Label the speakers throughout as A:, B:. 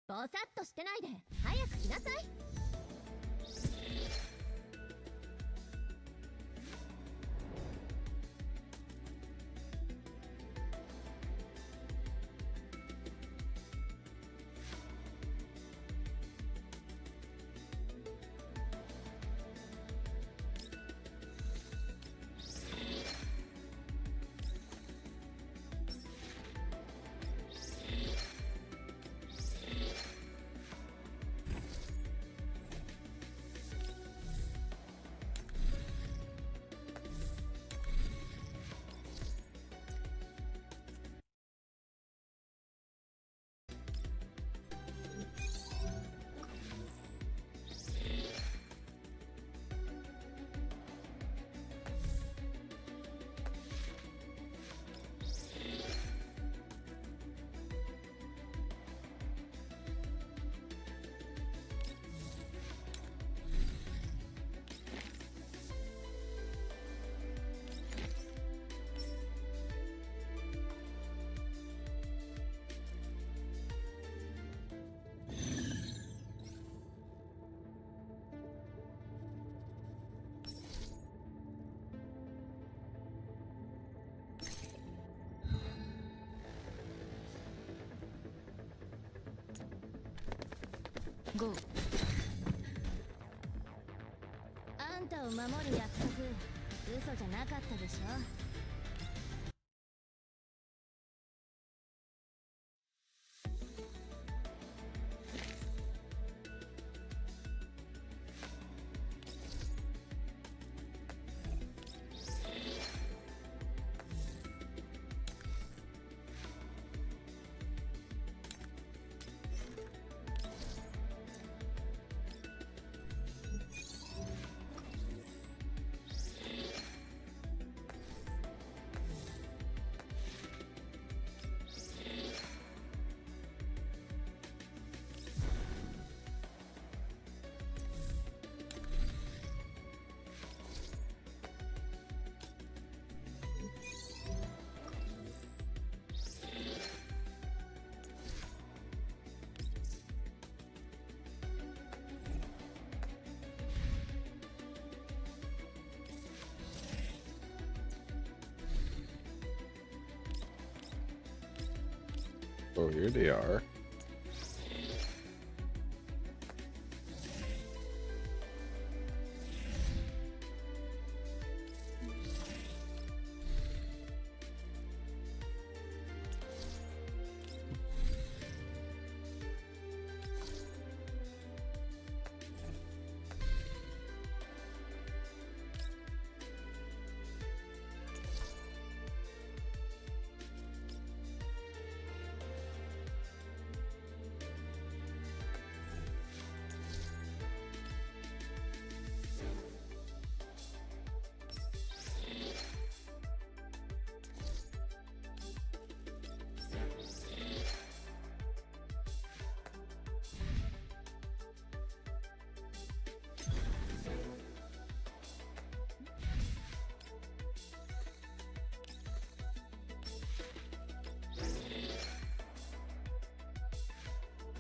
A: ぼさっとしてないで早く来なさい。ゴー。あんたを守る約束嘘じゃなかったでしょ。
B: Oh, here they are.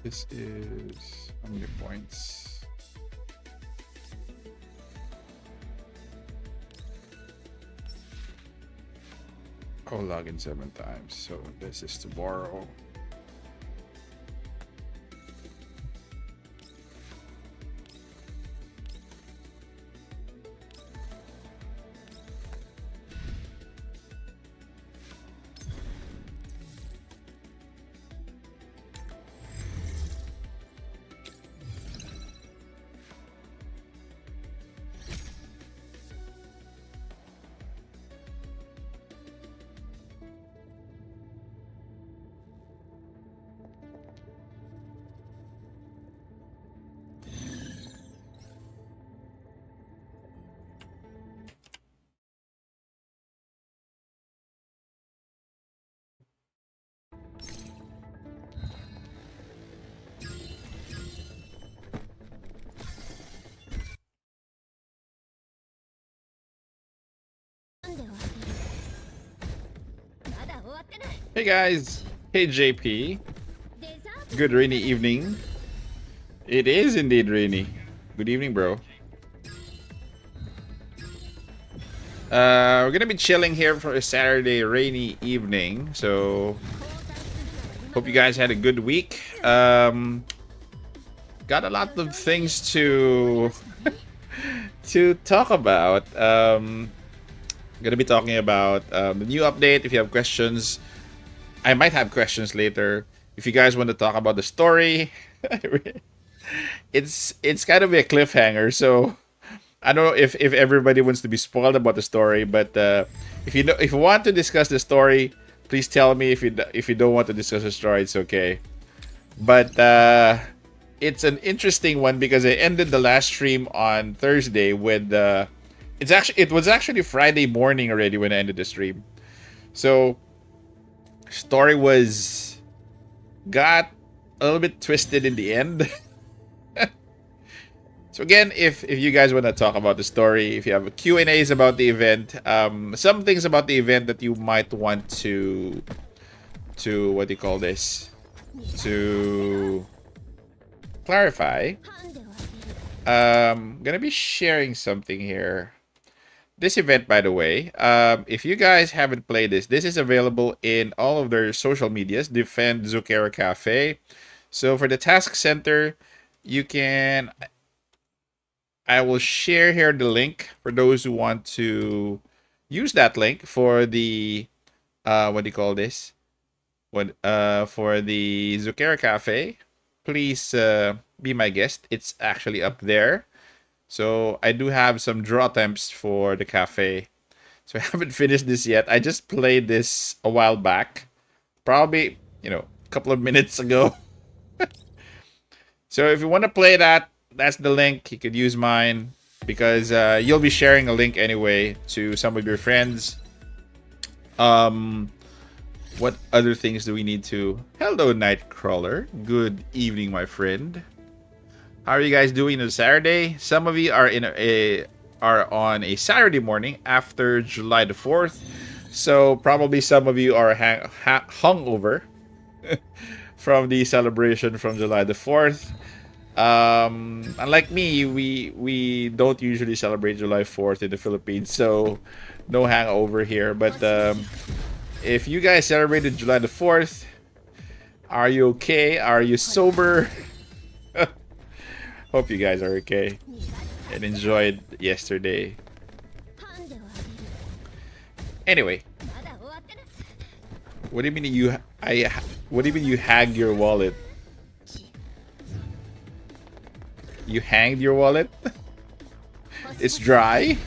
B: This is how many points? I'll log in 7 times, so this is to borrow. Hey guys, hey JP. Good rainy evening. It is indeed rainy. Good evening, bro. We're gonna be chilling here for a Saturday rainy evening. So hope you guys had a good week. Got a lot of things to talk about. Gonna be talking about the new update. If you have questions, I might have questions later. If you guys want to talk about the story, it's kind of a cliffhanger. So I don't know if everybody wants to be spoiled about the story, but if you want to discuss the story, please tell me. If you don't want to discuss the story, it's okay. But it's an interesting one because I ended the last stream on Thursday with it was actually Friday morning already when I ended the stream. So story got a little bit twisted in the end. So again, if you guys want to talk about the story, if you have Q&As about the event, some things about the event that you might want to what do you call this, to clarify, gonna be sharing something here. This event, by the way, if you guys haven't played this is available in all of their social medias. Defend Zucchero Cafe. So for the task center, you can. I will share here the link for those who want to use that link for the what do you call this? For the Zucchero Cafe. Please be my guest. It's actually up there. So I do have some draw attempts for the cafe. So I haven't finished this yet. I just played this a while back. Probably, a couple of minutes ago. So if you want to play that, that's the link. You could use mine because you'll be sharing a link anyway to some of your friends. What other things do we need to? Hello, Nightcrawler. Good evening, my friend. How are you guys doing on a Saturday? Some of you are are on a Saturday morning after July the 4th. So probably some of you are hungover from the celebration from July the 4th. Unlike me, we don't usually celebrate July 4th in the Philippines, so no hangover here. But if you guys celebrated July the 4th, are you okay? Are you sober? Hope you guys are okay and enjoyed yesterday. Anyway, what do you mean what do you mean you hang your wallet? You hanged your wallet? It's dry?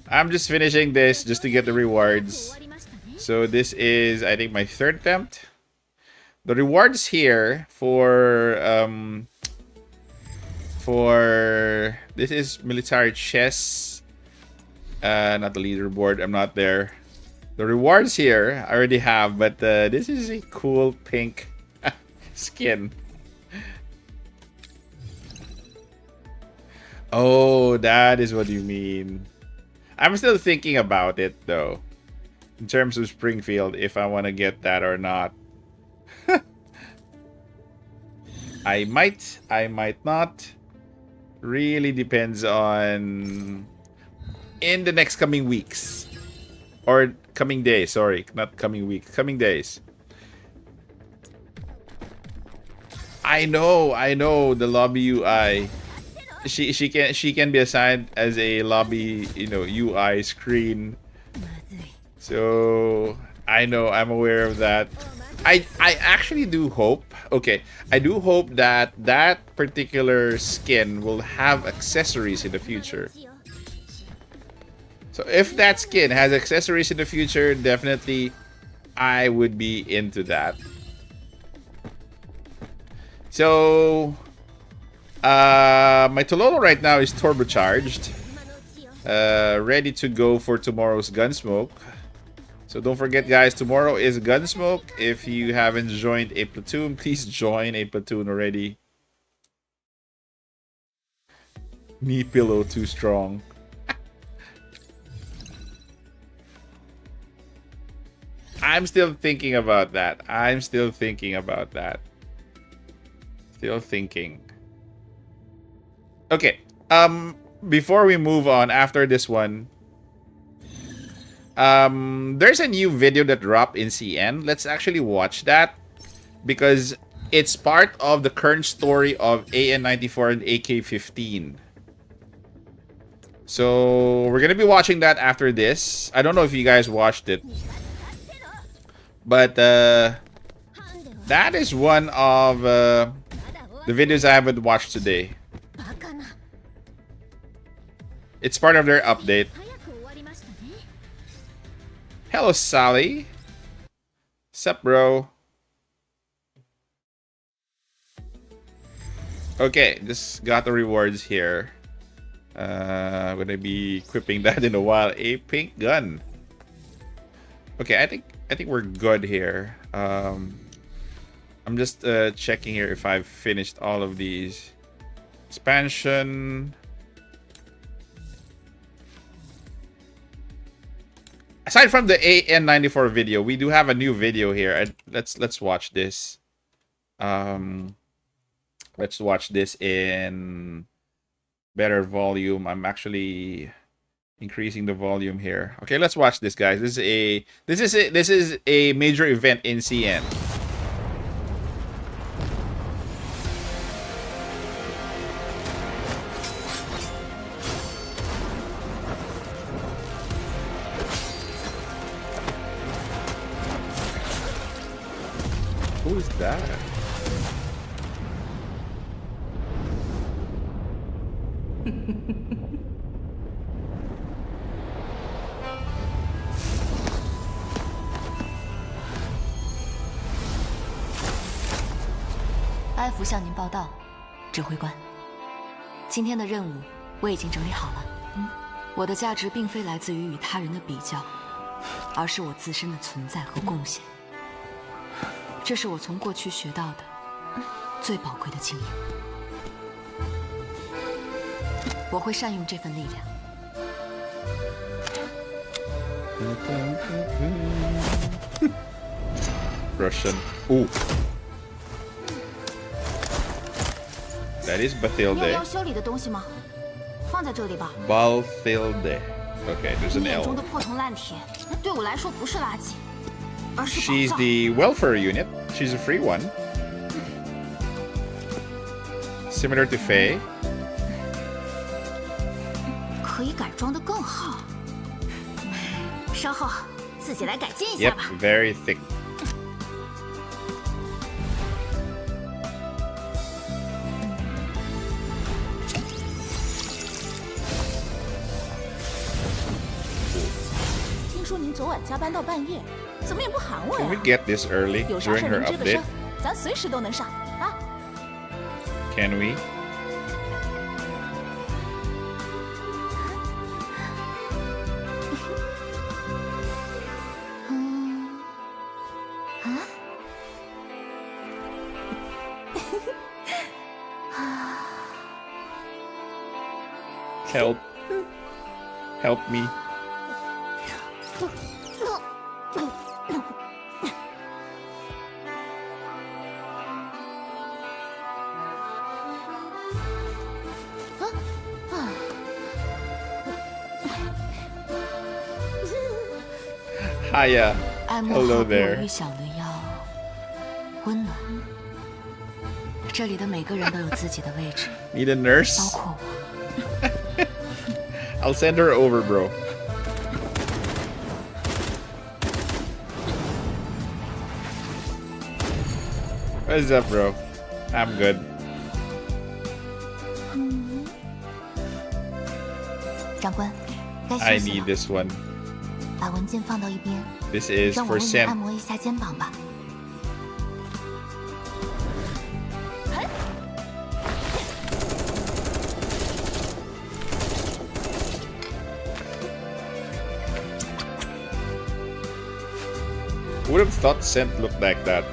B: I'm just finishing this just to get the rewards. So this is, I think, my third attempt. The rewards here for this is military chess. Not the leaderboard. I'm not there. The rewards here I already have, but this is a cool pink skin. Oh, that is what you mean. I'm still thinking about it though, in terms of Springfield, if I want to get that or not. I might not. Really depends on in the next coming weeks. Or coming days, sorry, not coming week, coming days. I know the lobby UI. She can be assigned as a lobby, UI screen. So I know, I'm aware of that. I actually do hope. Okay, I do hope that that particular skin will have accessories in the future. So if that skin has accessories in the future, definitely I would be into that. So my Tololo right now is turbocharged, ready to go for tomorrow's Gunsmoke. So don't forget, guys, tomorrow is Gunsmoke. If you haven't joined a platoon, please join a platoon already. Knee pillow too strong. I'm still thinking about that. I'm still thinking about that. Still thinking. Okay. Before we move on, after this one, there's a new video that dropped in CN. Let's actually watch that because it's part of the current story of AN94 and AK-15. So we're gonna be watching that after this. I don't know if you guys watched it, but that is one of the videos I haven't watched today. It's part of their update. Hello, Sally. Sup, bro? Okay, just got the rewards here. I'm gonna be equipping that in a while. A pink gun. Okay, I think we're good here. I'm just checking here if I've finished all of these. Expansion. Aside from the AN94 video, we do have a new video here. Let's watch this. Let's watch this in better volume. I'm actually increasing the volume here. Okay, let's watch this, guys. This is a major event in CN. Who is that?
C: 艾弗向您报道，指挥官。今天的任务我已经整理好了。我的价值并非来自于与他人的比较，而是我自身的存在和贡献。这是我从过去学到的最宝贵的经验。我会善用这份力量。
B: Russian. Ooh. That is Bathilde.
C: 要修理的东西吗？放在这里吧。
B: Bathilde. Okay, there's an
C: 你眼
B: L.
C: 中的破铜烂铁，对我来说不是垃圾，而是宝
B: She's
C: 藏。
B: the welfare unit. She's a free one. Similar to Faye.
C: 可以改装的更好。稍后自己来改进一下
B: Yep,
C: 吧。
B: very thick. Can we get this early during her update? Can we? Help. Help me. Hiya.
C: 爱慕
B: Hello
C: 好比
B: there.
C: 我预想的要温暖。这里的每个人都有自己的位置，
B: Need a
C: 包
B: nurse?
C: 括我。
B: I'll send her over, bro. What's up, bro? I'm good.
C: 长官，该
B: I
C: 休息
B: need
C: 了，
B: this one.
C: 把文件放到一边，
B: This is
C: 让我
B: for
C: 为你按
B: Sam.
C: 摩一下肩膀吧。
B: Would have thought Scent looked like that.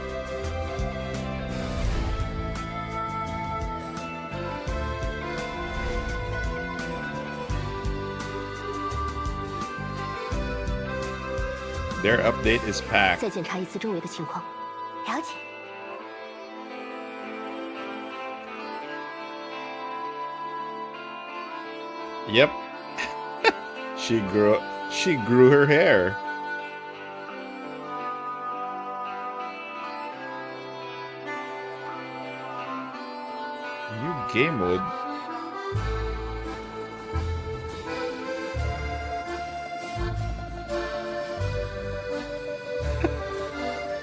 B: Their update is packed.
C: 再检查一次周围的情况。了解。
B: Yep. She grew her hair. New game mode.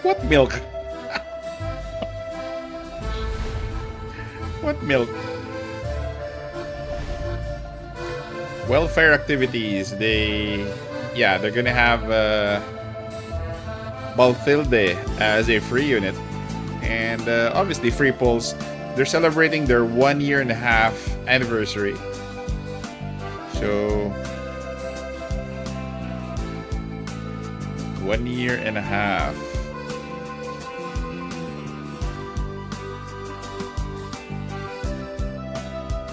B: What milk? What milk? Welfare activities. They're gonna have Balthilde as a free unit, and obviously free pulls. They're celebrating their 1.5-year anniversary. So 1.5 years.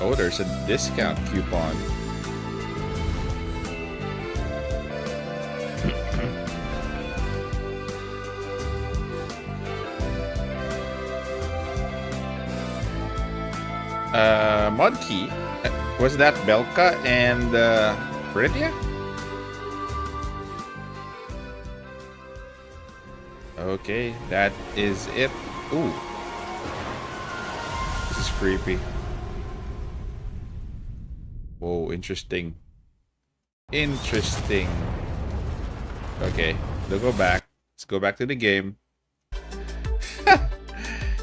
B: Oh, there's a discount coupon. Mudkey. Was that Belka and Britia? Okay, that is it. Ooh. This is creepy. Whoa, interesting. Interesting. Okay, let's go back. Let's go back to the game.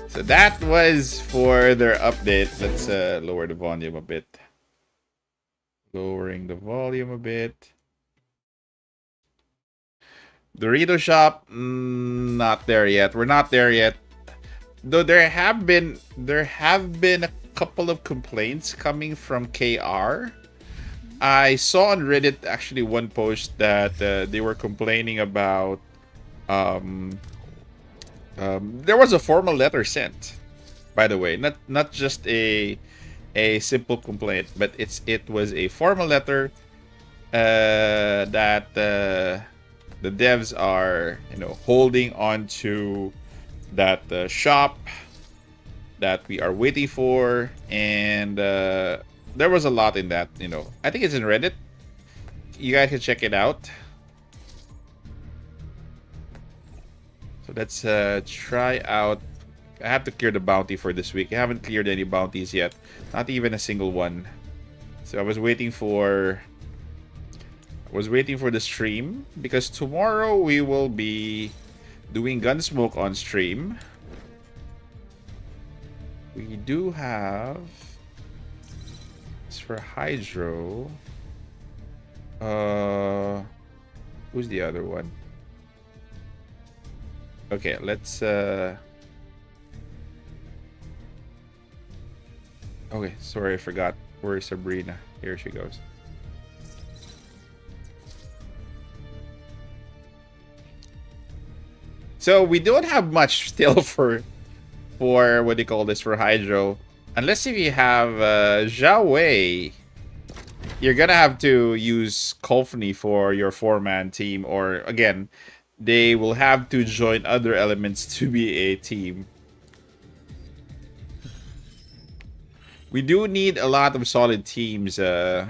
B: So that was for their update. Let's lower the volume a bit. Lowering the volume a bit. Dorito shop, not there yet. We're not there yet. Though there have been a couple of complaints coming from KR. I saw on Reddit actually one post that they were complaining about there was a formal letter sent, by the way, not just a simple complaint, but it was a formal letter that the devs are holding on to that shop that we are waiting for, and there was a lot in that. I think it's in Reddit. You guys can check it out. So let's try out. I have to clear the bounty for this week. I haven't cleared any bounties yet. Not even a single one. So I was waiting for the stream, because tomorrow we will be doing Gunsmoke on stream. We do have, it's for Hydro. Who's the other one? Okay, let's okay, sorry, I forgot. Where is Sabrina? Here she goes. So we don't have much still for what do you call this, for Hydro. Unless if you have Zhao Wei, you're gonna have to use Kolfni for your 4-man team, or again, they will have to join other elements to be a team. We do need a lot of solid teams. I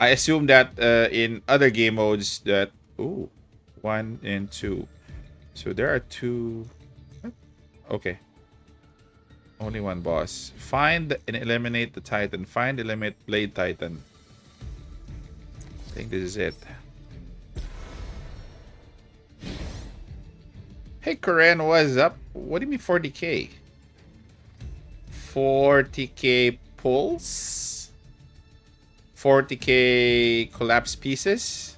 B: assume that in other game modes that 1 and 2. So there are 2. Okay. Only one boss. Find and eliminate the Titan. Find, eliminate Blade Titan. I think this is it. Hey, Korean, what's up? What do you mean 40k? 40k pulls? 40k collapse pieces?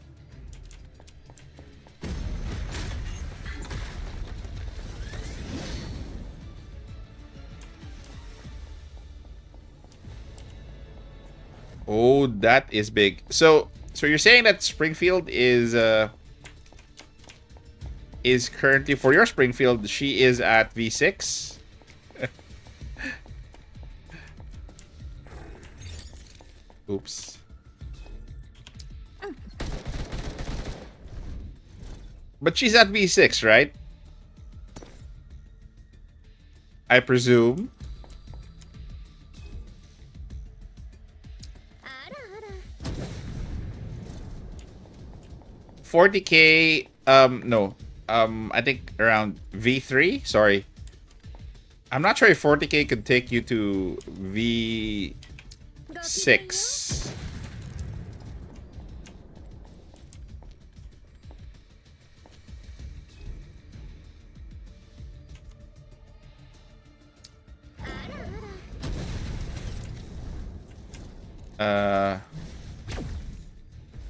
B: Oh, that is big. So you're saying that Springfield is currently, for your Springfield, she is at V6? Oops. But she's at V6, right? I presume.
A: あらあら
B: 40k, no. I think around V3. Sorry. I'm not sure if 40k could take you to V6.
A: ごきげんよ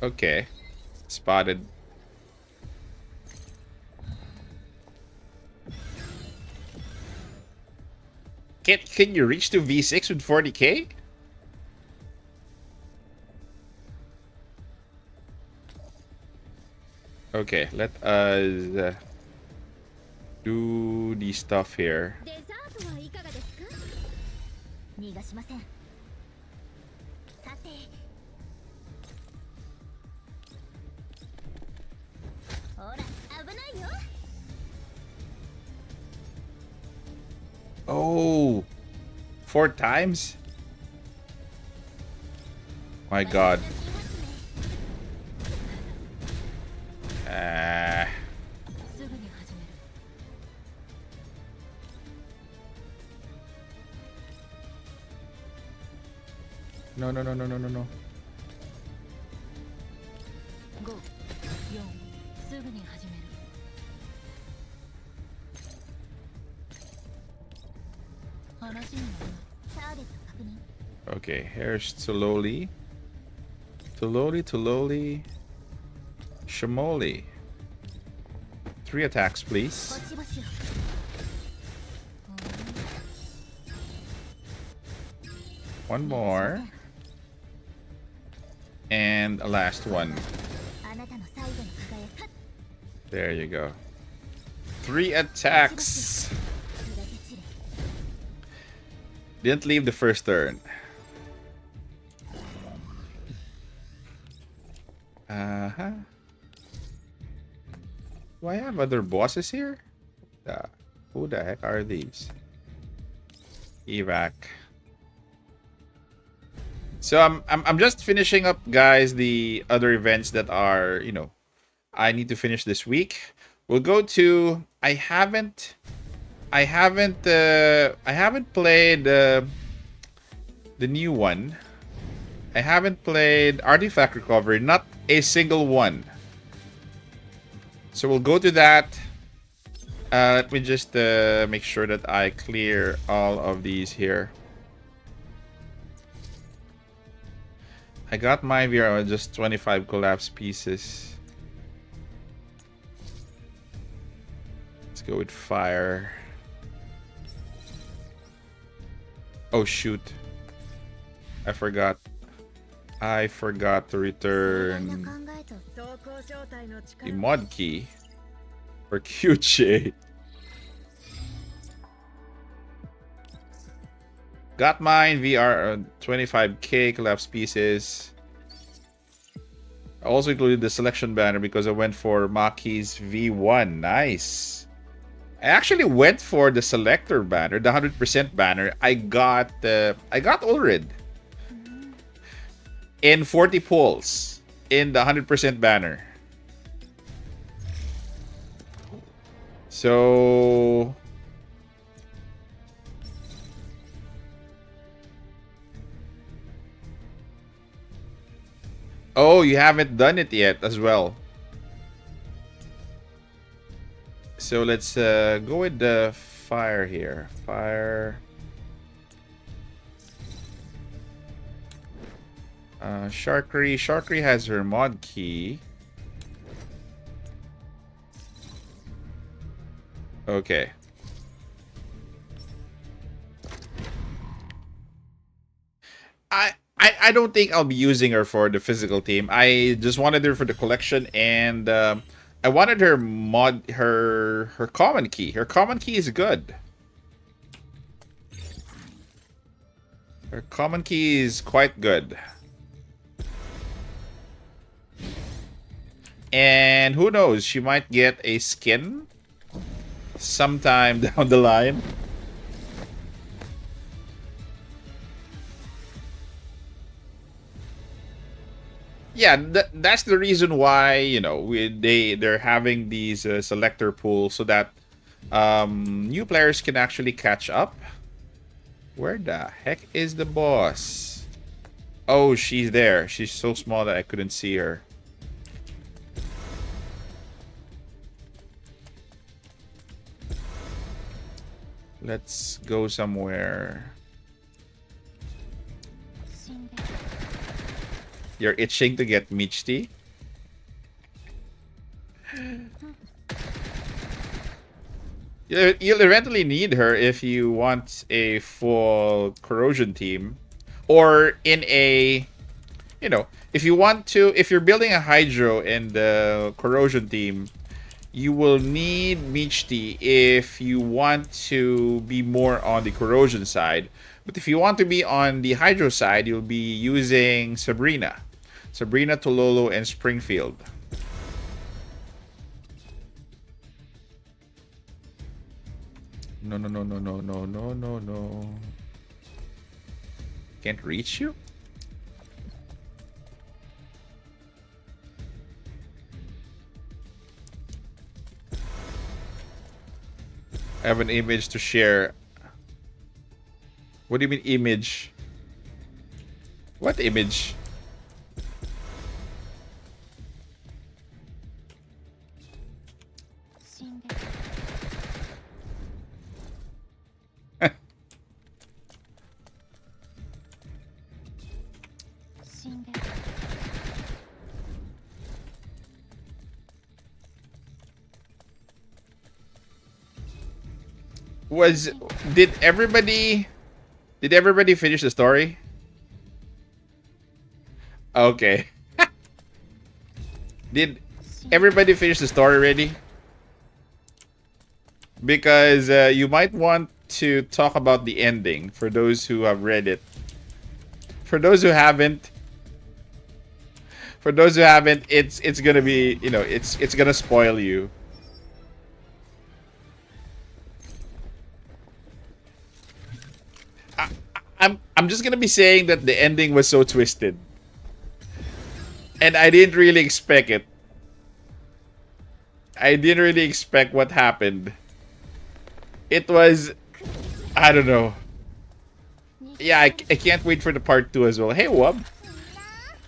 A: う
B: Okay. Spotted. Can you reach to V6 with 40k? Okay, let us do the stuff here.
A: デザートはいかがですか逃がしませんさてほら危ないよ
B: Oh, 4 times? My God. Ah.
C: すぐに始める。
B: No, no, no, no, no, no, no.
C: 5、4、すぐに始める。話にならない。
A: ターゲット確認
B: Okay, here's Tuloli. Tuloli, Tuloli. Shamoli. 3 attacks,
A: ぼ
B: please.
A: ちぼちよ
B: One more. And a last one.
A: あなたの最後の輝き
B: There you go. 3 attacks.
A: すべて散れ
B: Didn't leave the first turn. Uh-huh. Do I have other bosses here? Who the heck are these? Evac. So I'm just finishing up, guys, the other events that are, you know, I need to finish this week. We'll go to I haven't played the new one. I haven't played Artifact Recovery, not a single one. So we'll go to that. Let me just make sure that I clear all of these here. I got my VR just 25 collapse pieces. Let's go with fire. Oh shoot. I forgot to
A: いろん
B: return
A: な考えと
B: the mod key for QJ. Got mine, VR 25k collapse pieces. I also included the selection banner because I went for Maki's V1. Nice. I actually went for the selector banner, the 100% banner. I got Ulrid in 40 pulls in the 100% banner. So oh, you haven't done it yet as well. So let's go with the fire here. Fire. Sharkery. Sharkery has her mod key. Okay. I don't think I'll be using her for the physical team. I just wanted her for the collection, and I wanted her her common key. Her common key is good. Her common key is quite good. And And who knows, she might get a skin sometime down the line. Yeah, that's the reason why, you know, they're having these selector pools so that new players can actually catch up. Where the heck is the boss? Oh, she's there. She's so small that I couldn't see her. Let's go somewhere. You're itching to get Michti? You'll eventually need her if you want a full corrosion team. Or in a, you know, if you're building a Hydro in the corrosion team, you will need Michti if you want to be more on the corrosion side. But if you want to be on the Hydro side, you'll be using Sabrina. Sabrina, Tololo, and Springfield. No. Can't reach you? I have an image to share. What do you mean image? What image? Did everybody finish the story? Okay. Did everybody finish the story already? Because you might want to talk about the ending for those who have read it. For those who haven't, it's gonna be, you know, it's gonna spoil you. I'm just gonna be saying that the ending was so twisted, and I didn't really expect it. I didn't really expect what happened. It was, I don't know. Yeah, I can't wait for the part 2 as well. Hey, Wub.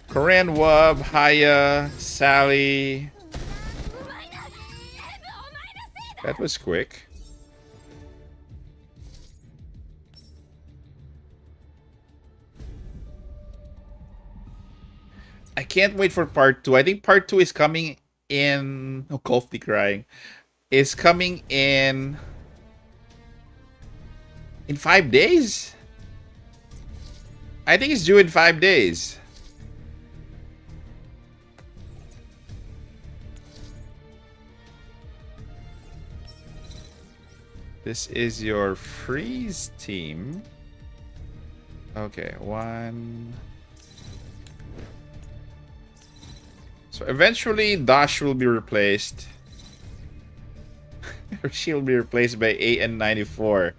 B: Korean Wub, Haya, Sally. That was quick. I can't wait for part 2. I think part 2 is coming in... Oh, Coffee crying. Is coming in 5 days? I think it's due in 5 days. This is your freeze team. Okay, 1... So eventually, Dash will be replaced. She'll be replaced by AN94.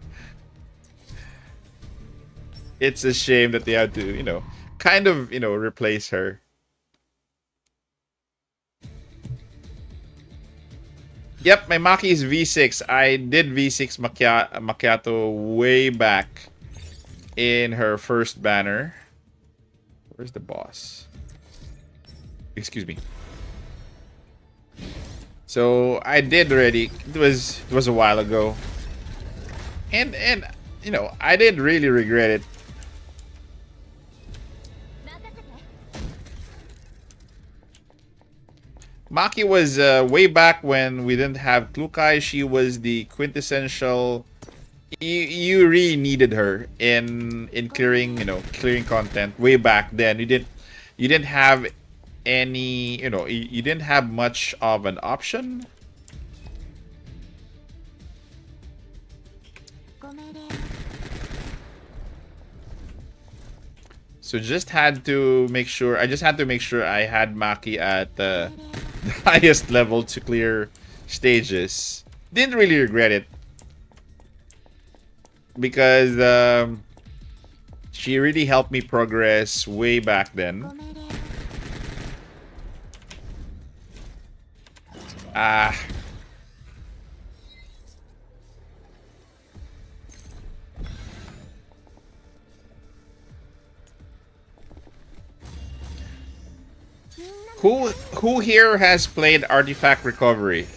B: It's a shame that they had to, you know, kind of, you know, replace her. Yep, my Maki is V6. I did V6 Macchiato way back in her first banner. Where's the boss? Excuse me. So I did already. It was a while ago, and you know, I didn't really regret it. Maki was way back when we didn't have Klukai. She was the quintessential. You really needed her in clearing, you know, clearing content way back then. You didn't have any, you know, you didn't have much of an option. So just had to make sure. I just had to make sure I had Maki at the highest level to clear stages. Didn't really regret it because she really helped me progress way back then. Ah. Who here has played Artifact Recovery?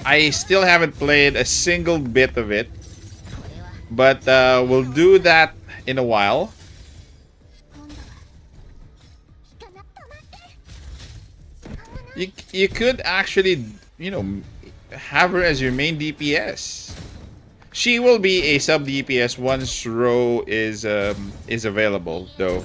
B: I still haven't played a single bit of it, but we'll do that in a while. You could actually, you know, have her as your main DPS. She will be a sub DPS once Ro is available, though.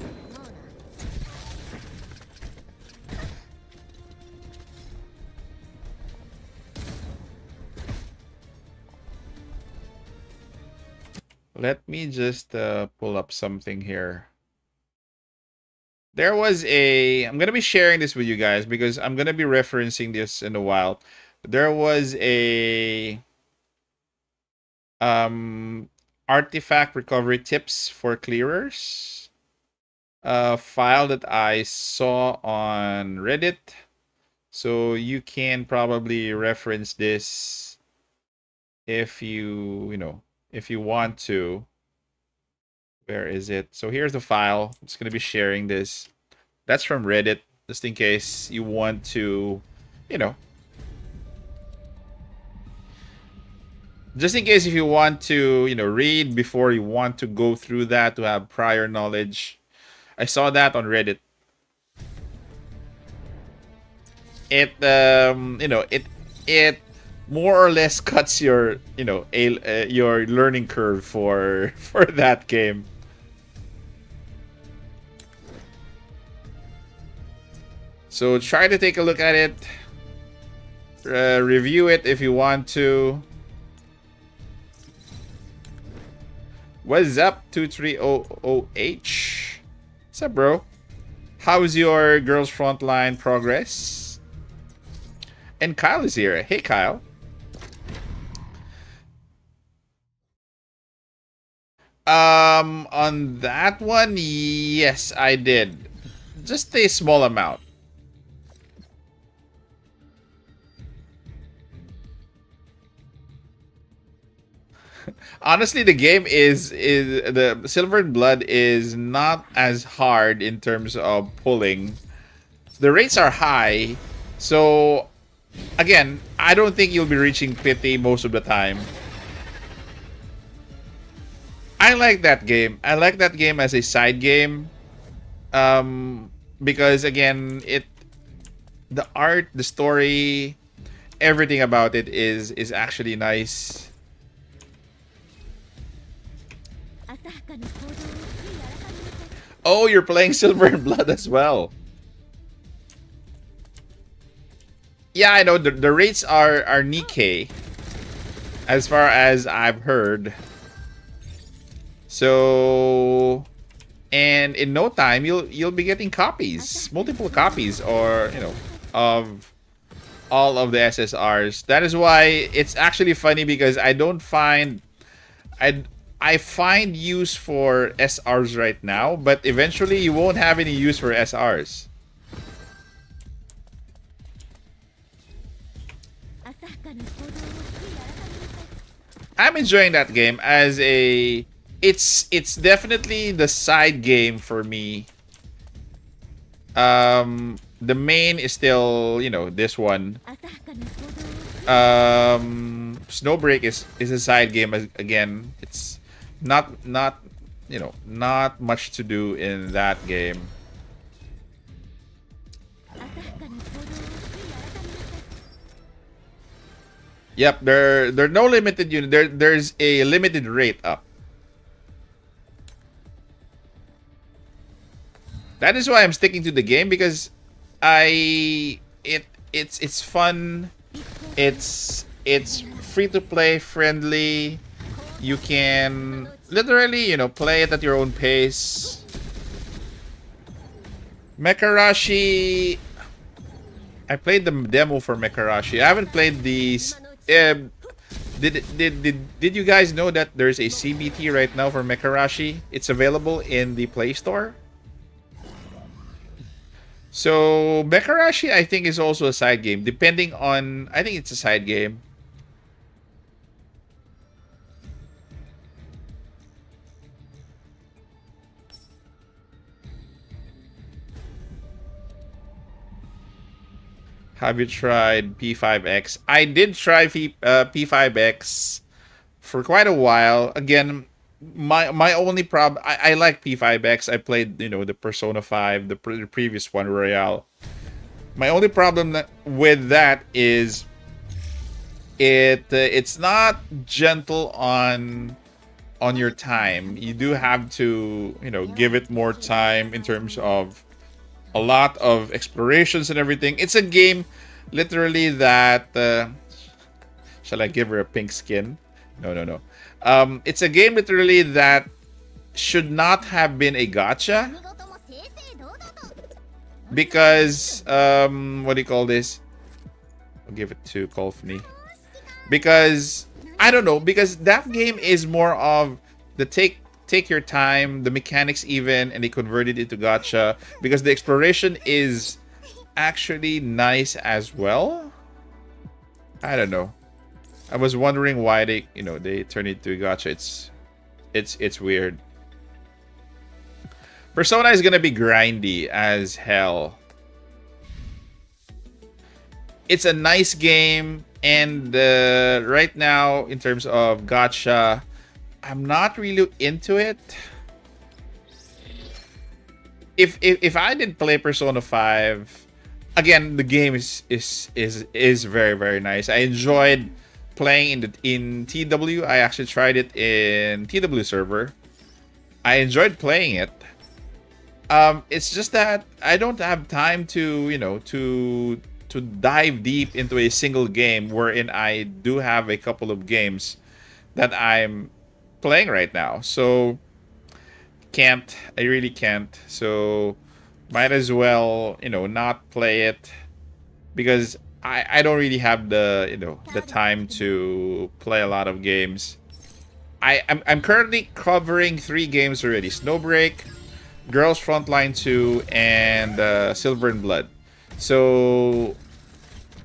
B: Let me just pull up something here. There was I'm gonna be sharing this with you guys because I'm gonna be referencing this in a while. There was a artifact recovery tips for clearers file that I saw on Reddit. So you can probably reference this if you want to. Where is it? So here's the file. It's going to be sharing this. That's from Reddit, just in case you want to, just in case if you want to, read before you want to go through that to have prior knowledge. I saw that on Reddit. It, it more or less cuts your, your learning curve for that game. So try to take a look at it. Review it if you want to. What's up, 2300H? What's up, bro? How's your girls' frontline progress? And Kyle is here. Hey, Kyle. On that one, yes, I did. Just a small amount. Honestly, the game is the Silver and Blood is not as hard in terms of pulling. The rates are high, so again, I don't think you'll be reaching pity most of the time. I like that game. I like that game as a side game, because again, the art, the story, everything about it is actually nice. Oh, you're playing Silver and Blood as well. Yeah, I know the rates are Nikkei, as far as I've heard. So, and in no time you'll be getting copies, multiple copies, or of all of the SSRs. That is why it's actually funny because I find use for SRs right now, but eventually you won't have any use for SRs. I'm enjoying that game as a... It's definitely the side game for me. The main is still, this one. Snowbreak is a side game again. It's not much to do in that game. Yep, there are no limited unit. There's a limited rate up. That is why I'm sticking to the game, because it's fun. It's free to play, friendly. You can literally, play it at your own pace. Mekarashi. I played the demo for Mekarashi. I haven't played these. Did you guys know that there's a CBT right now for Mekarashi? It's available in the Play Store. So Mekarashi, I think, is also a side game. Depending on, I think it's a side game. Have you tried P5X? I did try P5X for quite a while. Again, my only problem, I like P5X. I played, the Persona 5, the previous one, Royale. My only problem with that is it's not gentle on your time. You do have to, give it more time in terms of a lot of explorations and everything. It's a game literally that shall I give her a pink skin? No. It's a game literally that should not have been a gacha, because what do you call this? I'll give it to Kolfni. Because I don't know, because that game is more of the take your time, the mechanics even, and they converted it to gacha because the exploration is actually nice as well. I don't know. I was wondering why they turned it to gacha. It's weird. Persona is gonna be grindy as hell. It's a nice game, and right now in terms of gacha, I'm not really into it. If I did play Persona 5, again, the game is very, very nice. I enjoyed playing in TW. I actually tried it in TW server. I enjoyed playing it. It's just that I don't have time to dive deep into a single game, wherein I do have a couple of games that I'm playing right now. So I really can't. So might as well not play it, because I don't really have the time to play a lot of games. I'm currently covering 3 games already: Snowbreak, Girls Frontline 2, and Silver and Blood. So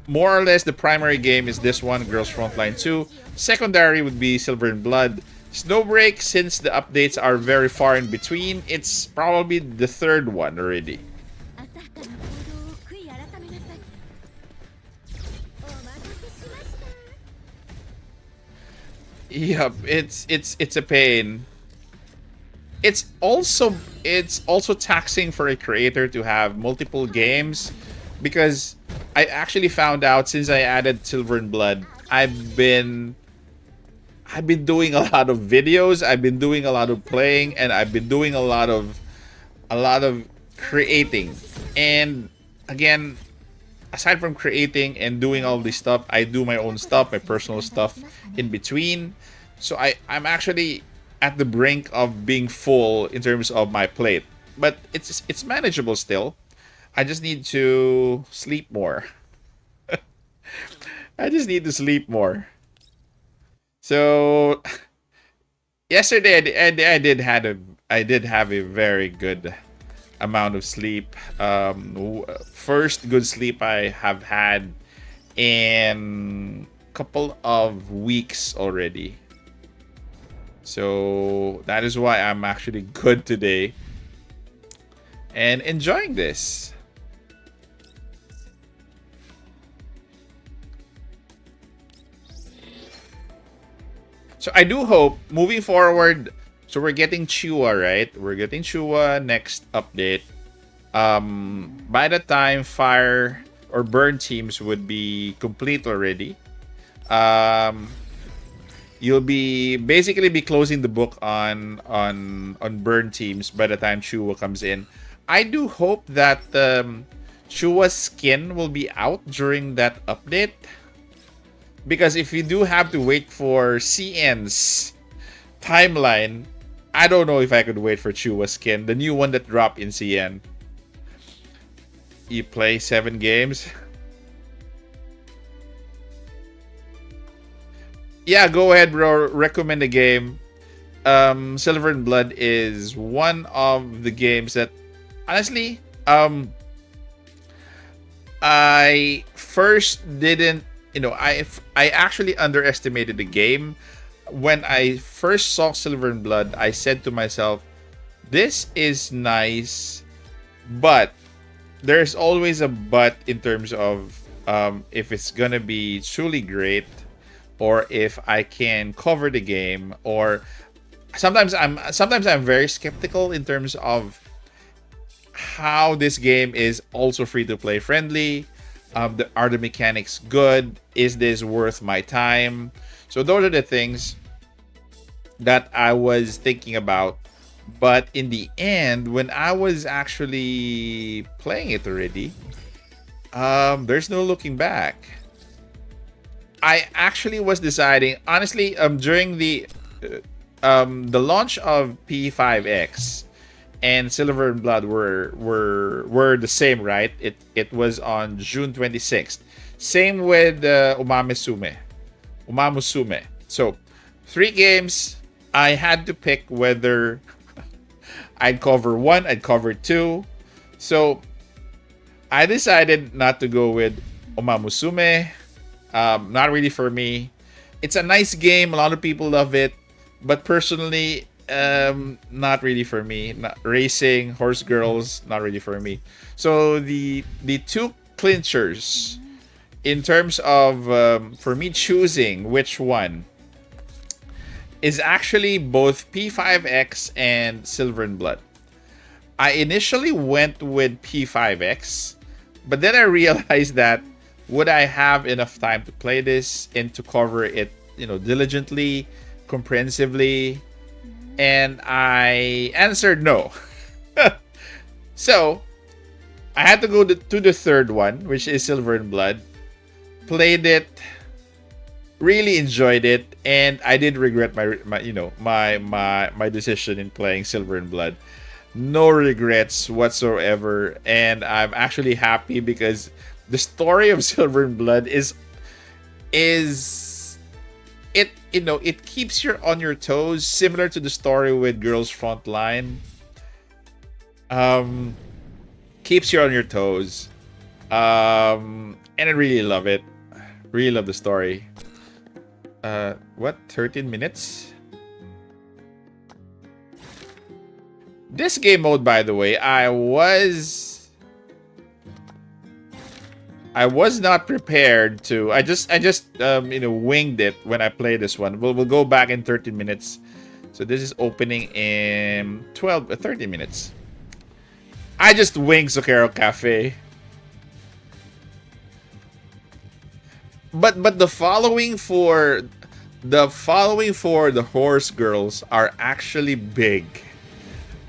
B: more or less the primary game is this one, Girls Frontline 2. Secondary would be Silver and Blood. Snowbreak, since the updates are very far in between, it's probably the 3rd one already. Yep, it's a pain. It's also taxing for a creator to have multiple games, because I actually found out since I added Silver and Blood, I've been doing a lot of videos, I've been doing a lot of playing, and I've been doing a lot of creating. And again, aside from creating and doing all this stuff, I do my own stuff, my personal stuff in between. So I'm actually at the brink of being full in terms of my plate. But it's manageable still. I just need to sleep more. I just need to sleep more. So yesterday I did have a very good amount of sleep. First good sleep I have had in a couple of weeks already. So that is why I'm actually good today and enjoying this. So I do hope moving forward, so we're getting Chua, right? We're getting Chua next update. By the time fire or burn teams would be complete already, you'll be basically closing the book on burn teams by the time Chua comes in. I do hope that Chua's skin will be out during that update. Because if you do have to wait for CN's timeline, I don't know if I could wait for Chua's skin, the new one that dropped in CN. You play 7 games. Yeah, go ahead, bro. Recommend a game. Silver and Blood is one of the games that, honestly, I first didn't, I actually underestimated the game. When I first saw Silver and Blood, I said to myself, this is nice, but there's always a but in terms of if it's gonna be truly great, or if I can cover the game, or sometimes I'm very skeptical in terms of how this game is also free to play friendly. Are the mechanics good? Is this worth my time? So those are the things that I was thinking about. But in the end, when I was actually playing it already, there's no looking back. I actually was deciding, honestly, during the launch of P5X and Silver and Blood were the same, right? It was on June 26th. Same with Umamusume. So 3 games. I had to pick whether I'd cover 1, I'd cover 2. So I decided not to go with Umamusume. Not really for me. It's a nice game. A lot of people love it. But personally, not really for me. Not racing, horse girls, not really for me. So the 2 clinchers in terms of for me choosing which one is actually both P5X and Silver and Blood. I initially went with P5X, but then I realized that would I have enough time to play this and to cover it, diligently, comprehensively? And I answered no. So I had to go to the third one, which is Silver and Blood. Played it, really enjoyed it, and I did regret my decision in playing Silver and Blood. No regrets whatsoever, and I'm actually happy because the story of Silver and Blood is it keeps you on your toes, similar to the story with Girls Frontline. Keeps you on your toes, and I really love it. Really love the story. What? 13 minutes? This game mode, by the way, I was not prepared to. I just winged it when I played this one. We'll go back in 13 minutes. So this is opening in 13 minutes. I just winged Zucchero Cafe. But the following for the horse girls are actually big.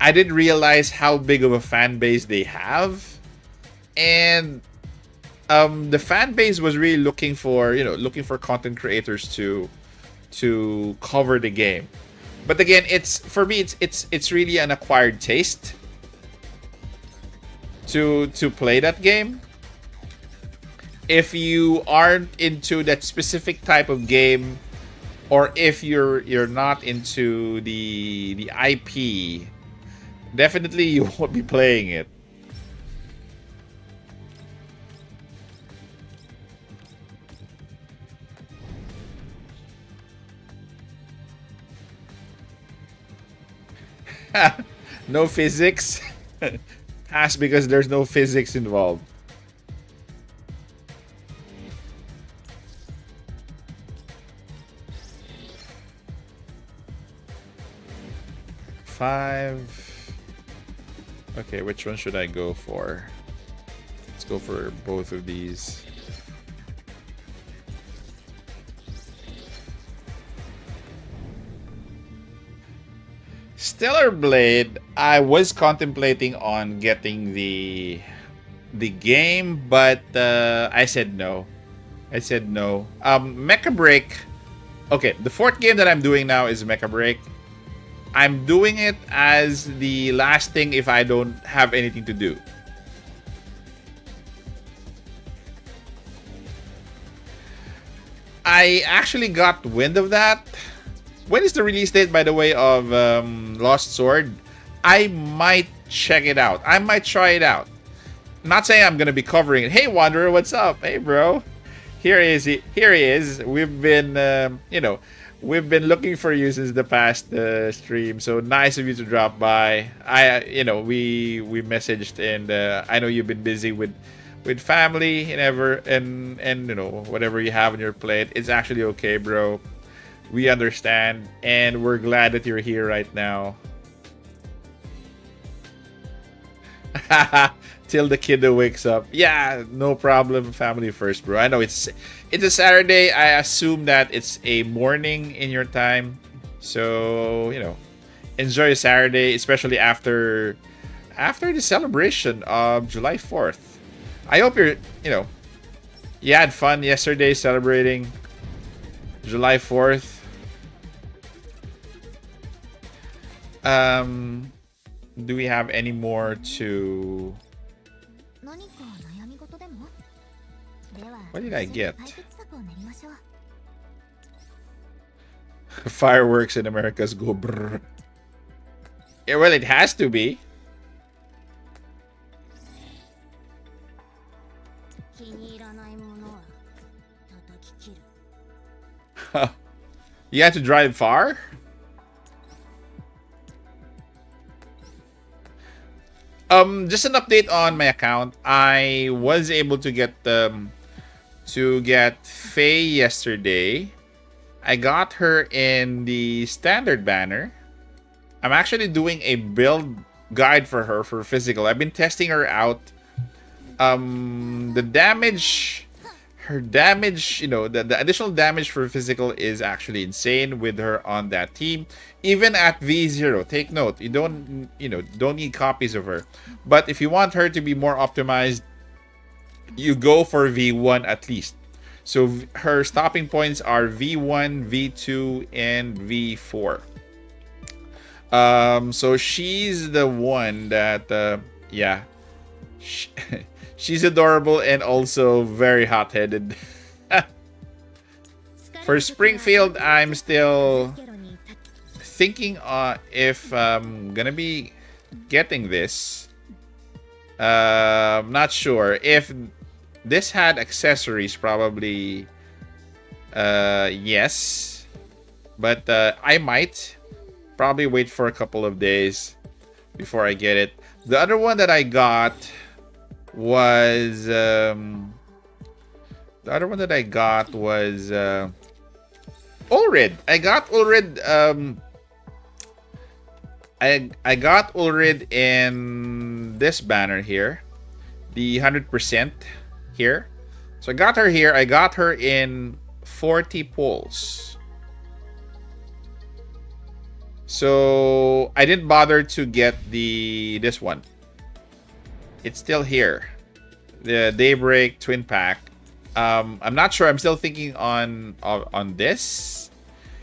B: I didn't realize how big of a fan base they have, and the fan base was really looking for content creators to cover the game. But again, for me it's really an acquired taste to play that game. If you aren't into that specific type of game, or if you're not into the IP, definitely you won't be playing it. No physics. Pass because there's no physics involved. Five. Okay, which one should I go for? Let's go for both of these. Stellar Blade, I was contemplating on getting the game, but I said no. Mecha Break. Okay, the 4th game that I'm doing now is Mecha Break. I'm doing it as the last thing if I don't have anything to do. I actually got wind of that. When is the release date, by the way, of Lost Sword? I might check it out. I might try it out. Not saying I'm gonna be covering it. Hey, Wanderer, what's up? Hey, bro. Here he is. Here he is. We've been, we've been looking for you since the past stream. So nice of you to drop by. We messaged, and I know you've been busy with family and whatever you have on your plate. It's actually okay, bro. We understand, and we're glad that you're here right now. Till the kiddo wakes up. Yeah, no problem. Family first, bro. I know it's a Saturday. I assume that it's a morning in your time. So, enjoy Saturday, especially after the celebration of July 4th. I hope you had fun yesterday celebrating July 4th. Do we have any more to... What did I get? Fireworks in America's go brrr. Yeah, well, it has to be. You had to drive far? Just an update on my account. I was able to get Faye yesterday. I got her in the standard banner. I'm actually doing a build guide for her for physical. I've been testing her out. The damage, her damage, the additional damage for physical is actually insane with her on that team. Even at V0, take note, you don't need copies of her. But if you want her to be more optimized, you go for V1 at least. So her stopping points are V1, V2, and V4. So she's the one that, she's adorable and also very hot-headed. For Springfield, I'm still thinking if I'm gonna be getting this. Not sure. If this had accessories, probably yes. But I might probably wait for a couple of days before I get it. The other one that I got was Ulrid. I got Ulrid. I got Ulrid in this banner here, the 100% here. So I got her here. I got her in 40 pulls. So I didn't bother to get this one. It's still here, the Daybreak Twin Pack. I'm not sure. I'm still thinking on this,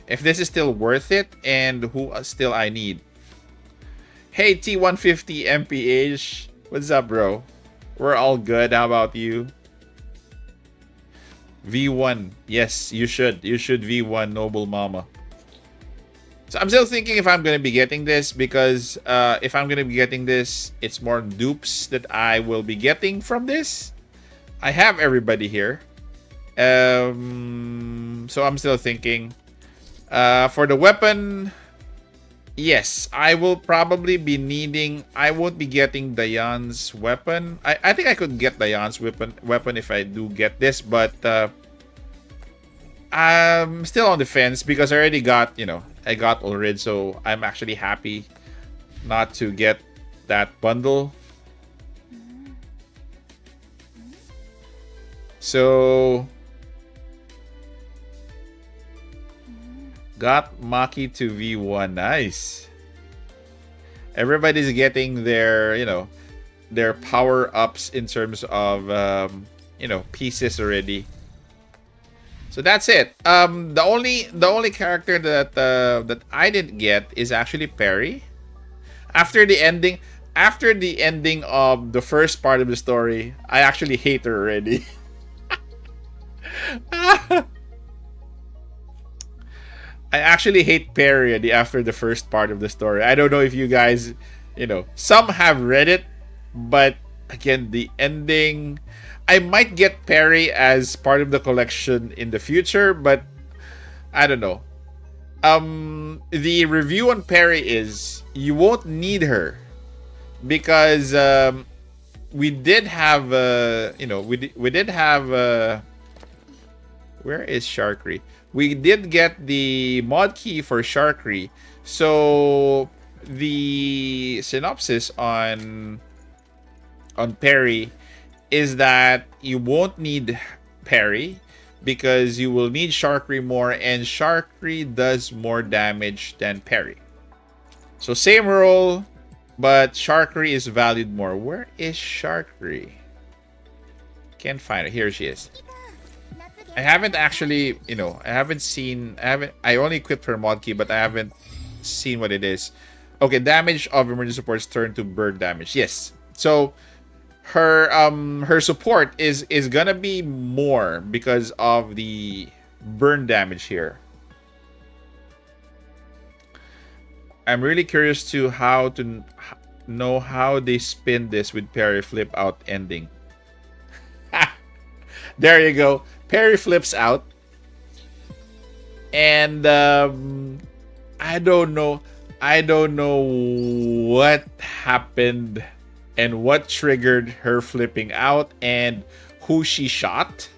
B: if this is still worth it, and who still I need. Hey, T150 MPH, what's up, bro? We're all good. How about you? V1, yes, you should V1, Noble Mama. So I'm still thinking if I'm going to be getting this, because if I'm going to be getting this, it's more dupes that I will be getting from this. I have everybody here. So I'm still thinking. For the weapon, yes, I will probably be needing... I won't be getting Diane's weapon. I think I could get Diane's weapon if I do get this, but I'm still on the fence because I already got, I got Ulrid, so I'm actually happy not to get that bundle. So got Maki to V1. Nice. Everybody's getting their, their power-ups in terms of, pieces already. So that's it. The only character that I didn't get is actually Perry. After the ending of the first part of the story, I actually hate her already. I actually hate parry after the first part of the story. I don't know if you guys, some have read it, but again, the ending. I might get Perry as part of the collection in the future, but I don't know. The review on Perry is you won't need her because we did have we did have where is Sharkry? We did get the mod key for Sharkry. So the synopsis on Perry is that you won't need Perry because you will need Sharkry more, and Sharkry does more damage than Perry. So same role, but Sharkry is valued more. Where is Sharkry? Can't find her. Here she is. I haven't actually, I only equipped her mod key, but I haven't seen what it is. Okay, damage of emergency supports turn to bird damage. Yes. So her support is gonna be more because of the burn damage here. I'm really curious to know how they spin this with parry flip out ending. There you go. Parry flips out. And I don't know what happened and what triggered her flipping out and who she shot.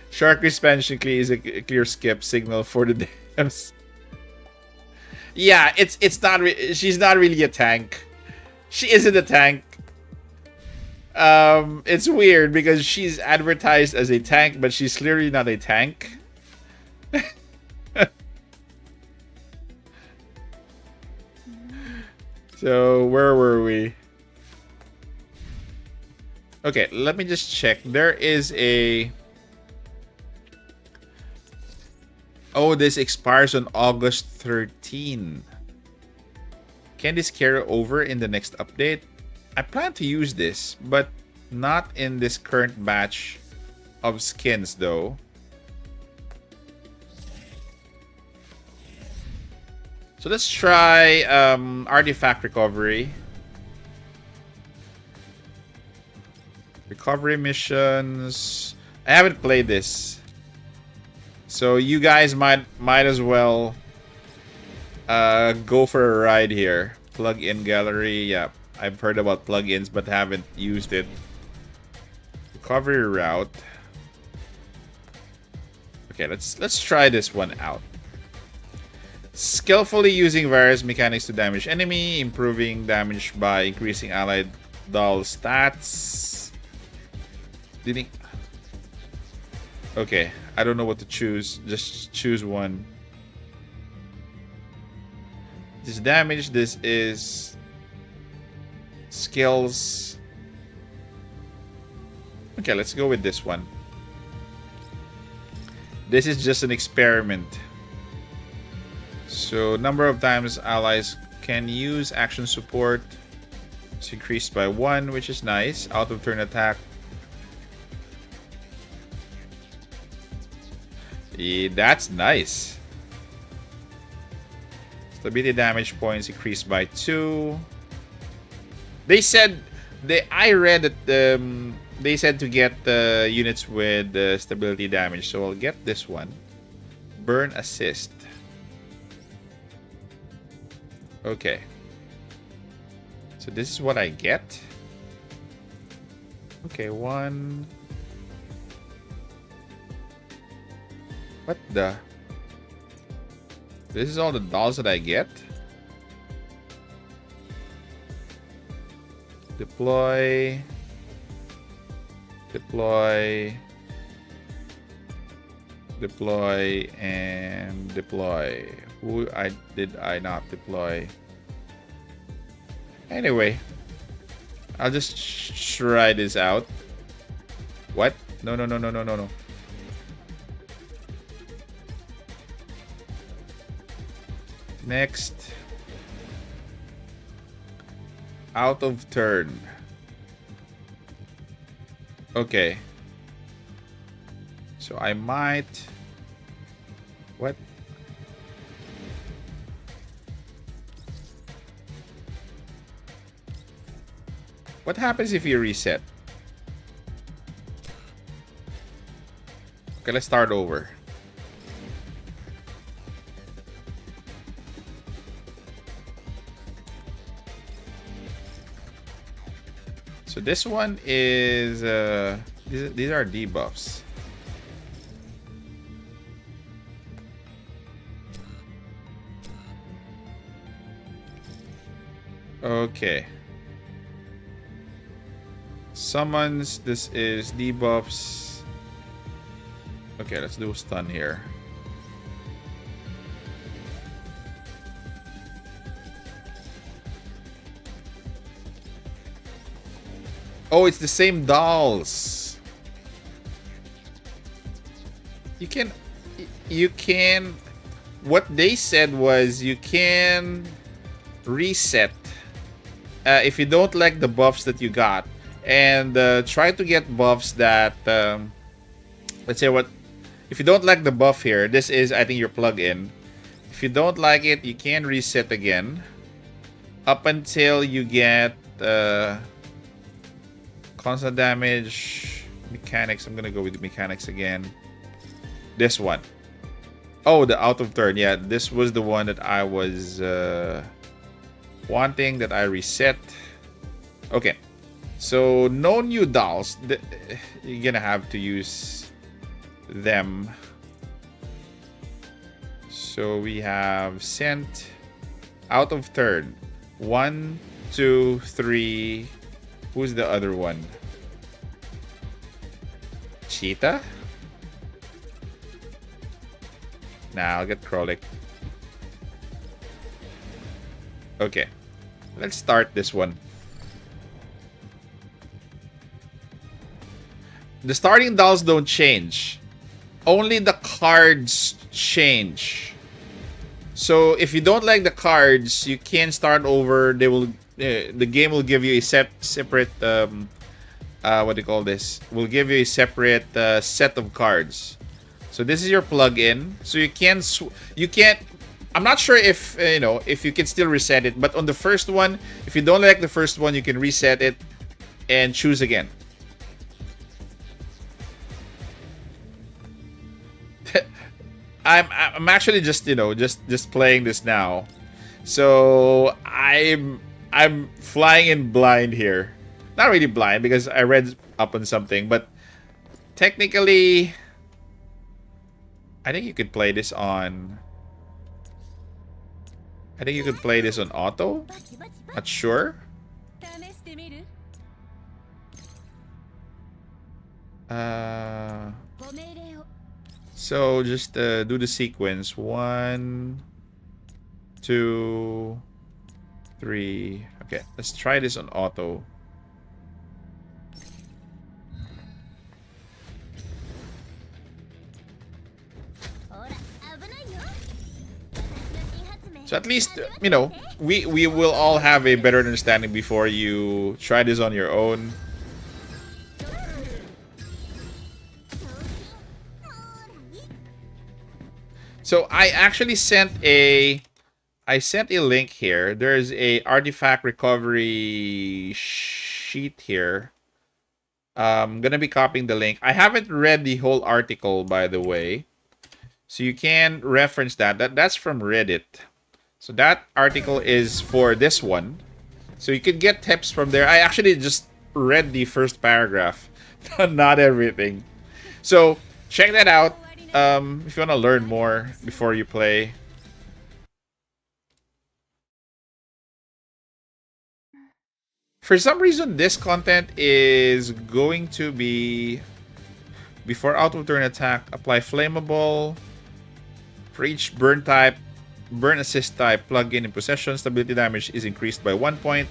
B: Shark expansion is a clear skip signal for the dams. Yeah, it's not. She's not really a tank. She isn't a tank. It's weird because she's advertised as a tank, but she's clearly not a tank. So where were we? Okay, let me just check. There is a... Oh, this expires on August 13. Can this carry over in the next update? I plan to use this, but not in this current batch of skins though. So let's try artifact recovery. Recovery missions. I haven't played this, so you guys might as well go for a ride here. Plug-in gallery. Yeah, I've heard about plugins but haven't used it. Recovery route. Okay, let's try this one out. Skillfully using various mechanics to damage enemy, improving damage by increasing allied doll stats. Okay, I don't know what to choose. Just choose one. This is damage. This is skills. Okay, let's go with this one. This is just an experiment. So number of times allies can use action support. It's increased by 1, which is nice. Out of turn attack. Yeah, that's nice. Stability damage points increased by 2. They said I read that they said to get units with stability damage, so I'll get this one. Burn assist. Okay. So this is what I get. Okay, 1. What the? This is all the dolls that I get? Deploy. Deploy. Deploy and deploy. Who did I not deploy? Anyway, I'll just try this out. What? No. Next. Out of turn. Okay. So I might... What? What happens if you reset? Okay, let's start over. So this one is these are debuffs. Okay. Summons, this is debuffs. Okay, let's do stun here. Oh, it's the same dolls. You can what they said was you can reset if you don't like the buffs that you got, and try to get buffs that let's say what if you don't like the buff here, this is I think your plug-in. If you don't like it, you can reset again up until you get constant damage mechanics. I'm gonna go with the mechanics again. This one. Oh, the out of turn. Yeah, this was the one that I was wanting, that I reset. Okay, so no new dolls. You're gonna have to use them. So we have sent out of turn 1, 2, 3. Who's the other one? Cheetah? Nah, I'll get Krollik. Okay, let's start this one. The starting dolls don't change. Only the cards change. So if you don't like the cards, you can start over. They will, the game will give you a separate, what do you call this? Will give you a separate set of cards. So this is your plug-in. So you can't. I'm not sure if if you can still reset it. But on the first one, if you don't like the first one, you can reset it and choose again. I'm actually just just playing this now, so I'm flying in blind here. Not really blind because I read up on something, but technically, I think you could play this on. I think you could play this on auto. Not sure. So just do the sequence. 1, 2, 3. Okay, let's try this on auto. So at least, we will all have a better understanding before you try this on your own. So I actually sent a link here. There's a artifact recovery sheet here. I'm gonna be copying the link. I haven't read the whole article, by the way, so you can reference that. That's from Reddit. So that article is for this one. So you can get tips from there. I actually just read the first paragraph, not everything. So check that out. If you want to learn more before you play. For some reason, this content is going to be before out of turn attack, apply flammable for each burn assist type plug-in in possession. Stability damage is increased by 1 point.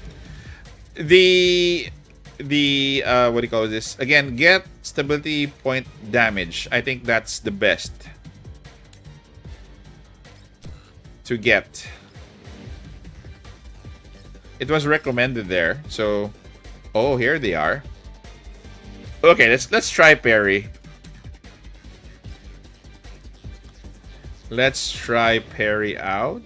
B: The what do you call this? Again, get stability point damage. I think that's the best to get. It was recommended there. So, oh, here they are. Okay, let's try parry. Let's try parry out.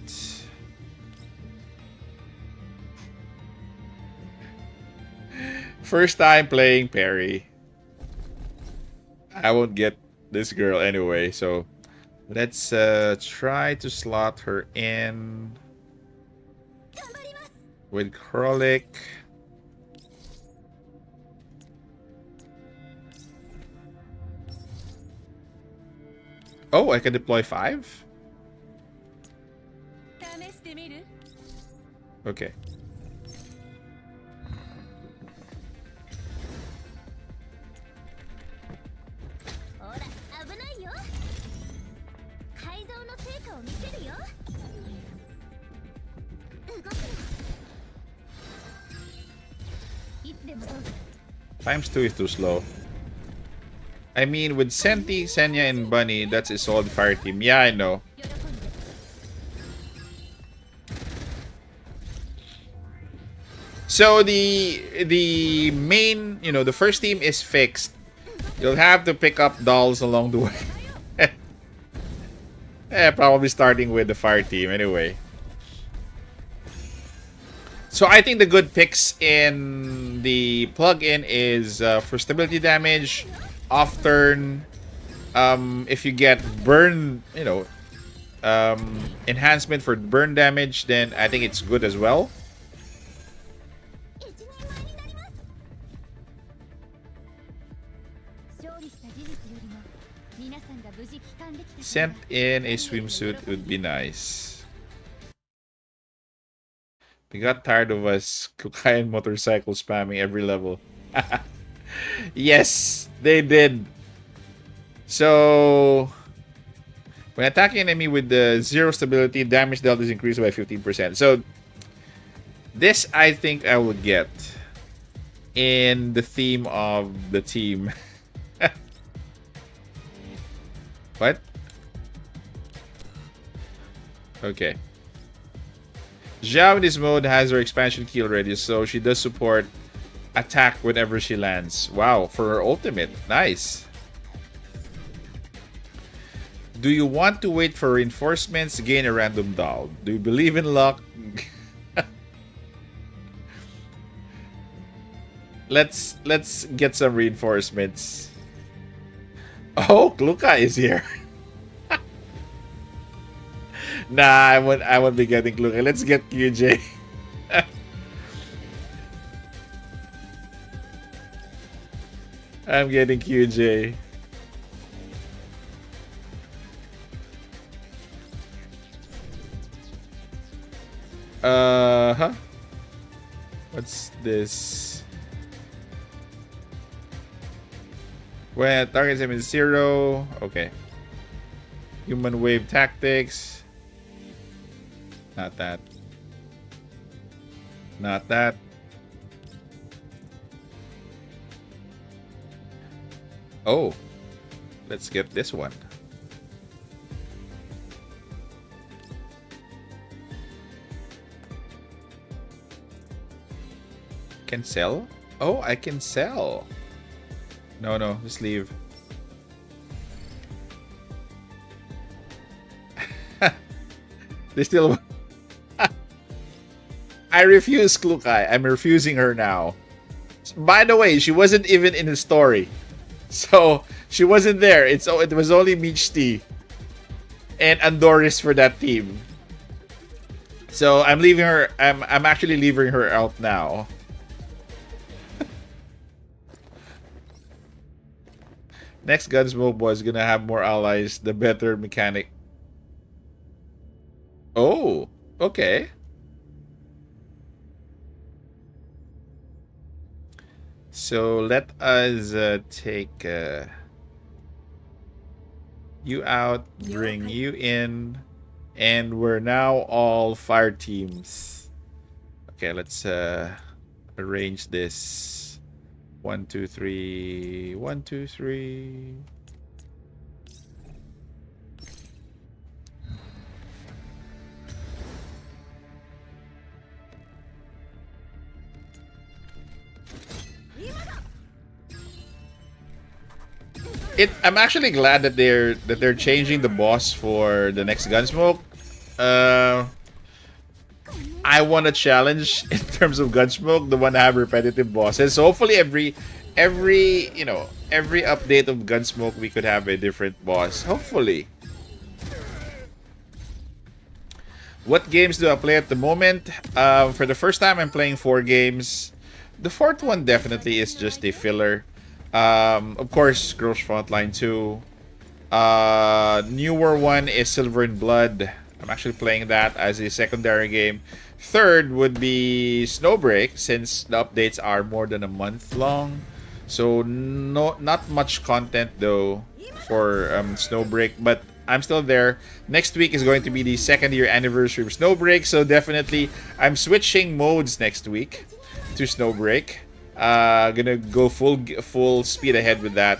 B: First time playing parry. I won't get this girl anyway, so let's try to slot her in with Krolik. Oh, I can deploy 5? Okay. ×2 is too slow. I mean, with Senti, Senya, and Bunny, that's a solid fire team. Yeah, I know. So the main, the first team is fixed. You'll have to pick up dolls along the way. Probably starting with the fire team anyway. So I think the good picks in the plug-in is for stability damage, off turn. If you get burn, enhancement for burn damage, then I think it's good as well. Sent in a swimsuit would be nice. We got tired of us Kukayan motorcycle spamming every level. Yes, they did. So, when attacking an enemy with the 0 stability, damage dealt is increased by 15%. So, this I think I will get in the theme of the team. What? Okay. Zhao in this mode has her expansion key already, so she does support attack whenever she lands. Wow, for her ultimate. Nice. Do you want to wait for reinforcements? Gain a random doll. Do you believe in luck? Let's get some reinforcements. Oh, Luca is here. Nah, I won't be getting Luca. Let's get QJ. I'm getting QJ. Huh? What's this? When targets him is 0. Okay. Human wave tactics. Not that. Not that. Oh. Let's get this one. Can sell? Oh, I can sell. No, just leave. They still... I refuse Klukai. I'm refusing her now. By the way, she wasn't even in the story. So, she wasn't there. It was only Michti and Andoris for that team. So, I'm leaving her... I'm actually leaving her out now. Next Gunsmoke was gonna have more allies, the better mechanic. Oh, okay. So let us take you out, bring you in, and we're now all fire teams. Okay, let's arrange this. 1, 2, 3. 1, 2, 3. I'm actually glad that they're changing the boss for the next Gunsmoke. Uh, I want a challenge in terms of Gunsmoke, the one to have repetitive bosses. So hopefully every update of Gunsmoke we could have a different boss. Hopefully. What games do I play at the moment? For the first time, I'm playing 4 games. The fourth one definitely is just a filler. Of course, Girls Frontline 2. Newer one is Silver and Blood. I'm actually playing that as a secondary game. Third would be Snowbreak, since the updates are more than a month long. So not much content though for Snowbreak, but I'm still there. Next week is going to be the 2nd year anniversary of Snowbreak, so definitely I'm switching modes next week to Snowbreak. Gonna go full speed ahead with that.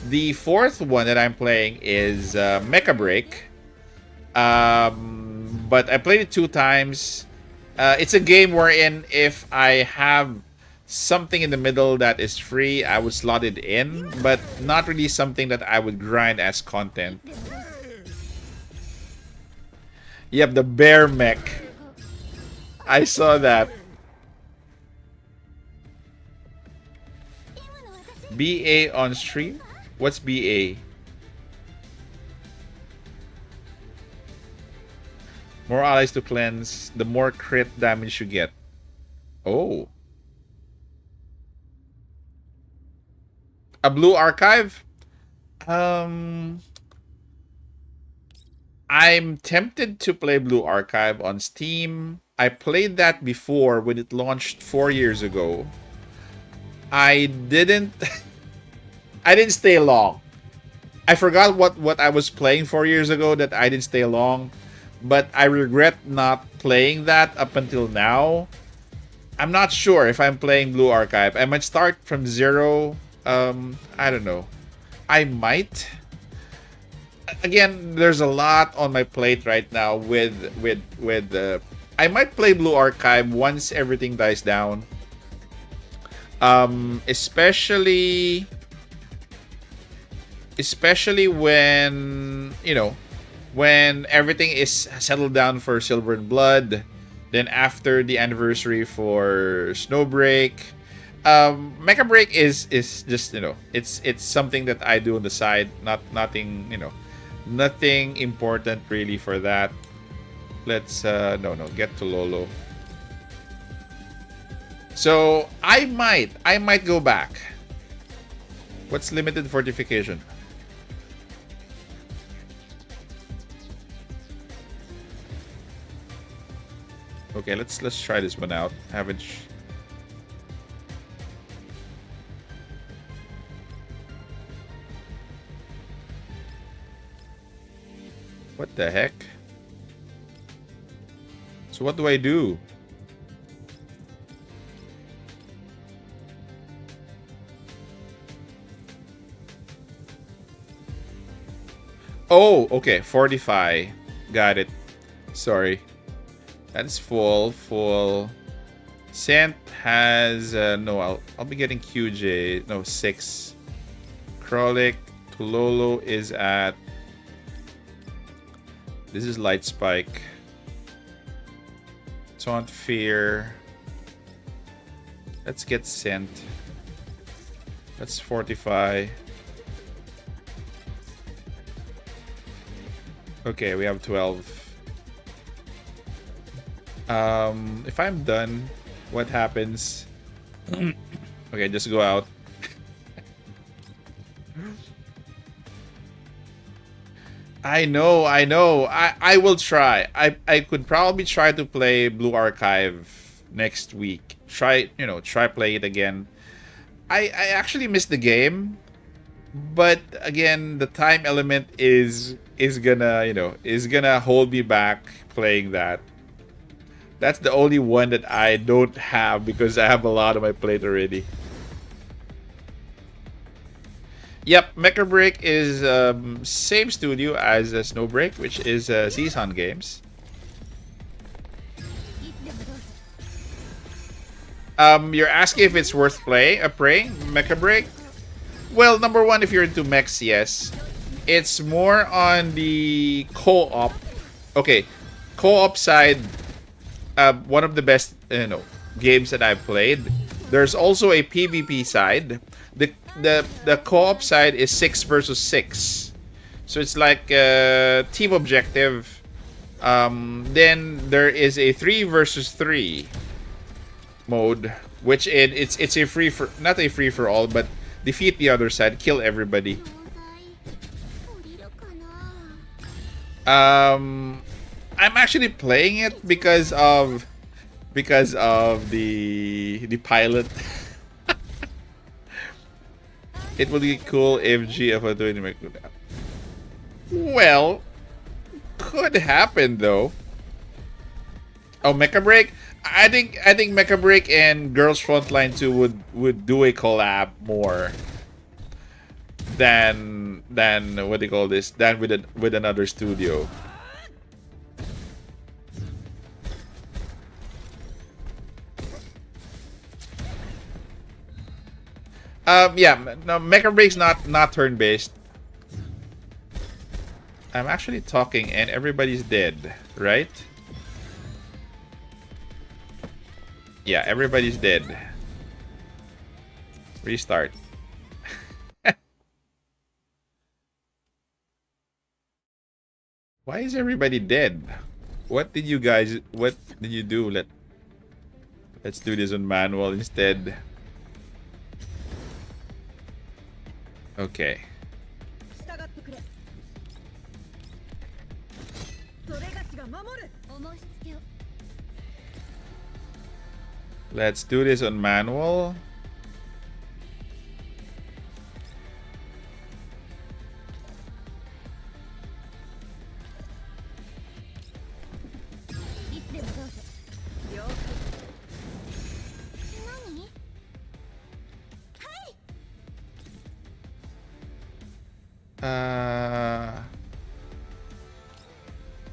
B: The fourth one that I'm playing is Mecha Break. But I played it 2 times. It's a game wherein if I have something in the middle that is free, I would slot it in, but not really something that I would grind as content. Yep, the bear mech. I saw that. BA on stream? What's BA? More allies to cleanse, the more crit damage you get. Oh. A blue archive? I'm tempted to play Blue Archive on Steam. I played that before when it launched 4 years ago. I didn't I didn't stay long. I forgot what I was playing 4 years ago that I didn't stay long, but I regret not playing that up until now. I'm not sure if I'm playing Blue Archive. I might start from zero. I don't know. I might. Again, there's a lot on my plate right now with I might play Blue Archive once everything dies down. Especially when, when everything is settled down for Silver and Blood, then after the anniversary for Snowbreak. Mecha Break is just, it's something that I do on the side, nothing important really for that. Let's get to Lolo. So I might go back. What's limited fortification? Okay, let's try this one out. What the heck? So what do I do? Oh, okay, fortify. Got it. Sorry. That's full. Scent has no. I'll be getting QJ. No, 6. Krolic. Tulolo is at. This is Light Spike. Taunt Fear. Let's get Scent. Let's fortify. Okay, we have 12. If I'm done, what happens? Okay, just go out. I know. I will try. I could probably try to play Blue Archive next week. Try play it again. I actually missed the game, but again, the time element is gonna hold me back playing that. That's the only one that I don't have because I have a lot on my plate already. Yep, Mecha Break is same studio as Snowbreak, which is Season Games. You're asking if it's worth praying Mecha Break? Well, number one, if you're into mechs, yes. It's more on the co-op. Okay, co-op side, one of the best games that I've played. There's also a PvP side. The co-op side is 6 versus 6. So it's like team objective. Then there is a 3 versus 3 mode, which it's a free for not a free for all, but defeat the other side, kill everybody. I'm actually playing it because of the pilot. It would be cool if GFO doing it. Well, could happen though. Oh, Mecha Break. I think Mecha Break and Girls Frontline 2 would do a collab more than what do you call this? Than with another studio. Yeah, no, Mecha Break's not turn-based. I'm actually talking and everybody's dead, right? Yeah, everybody's dead. Restart. Why is everybody dead? What did you do? Let's do this on manual instead. Okay. Let's do this on manual.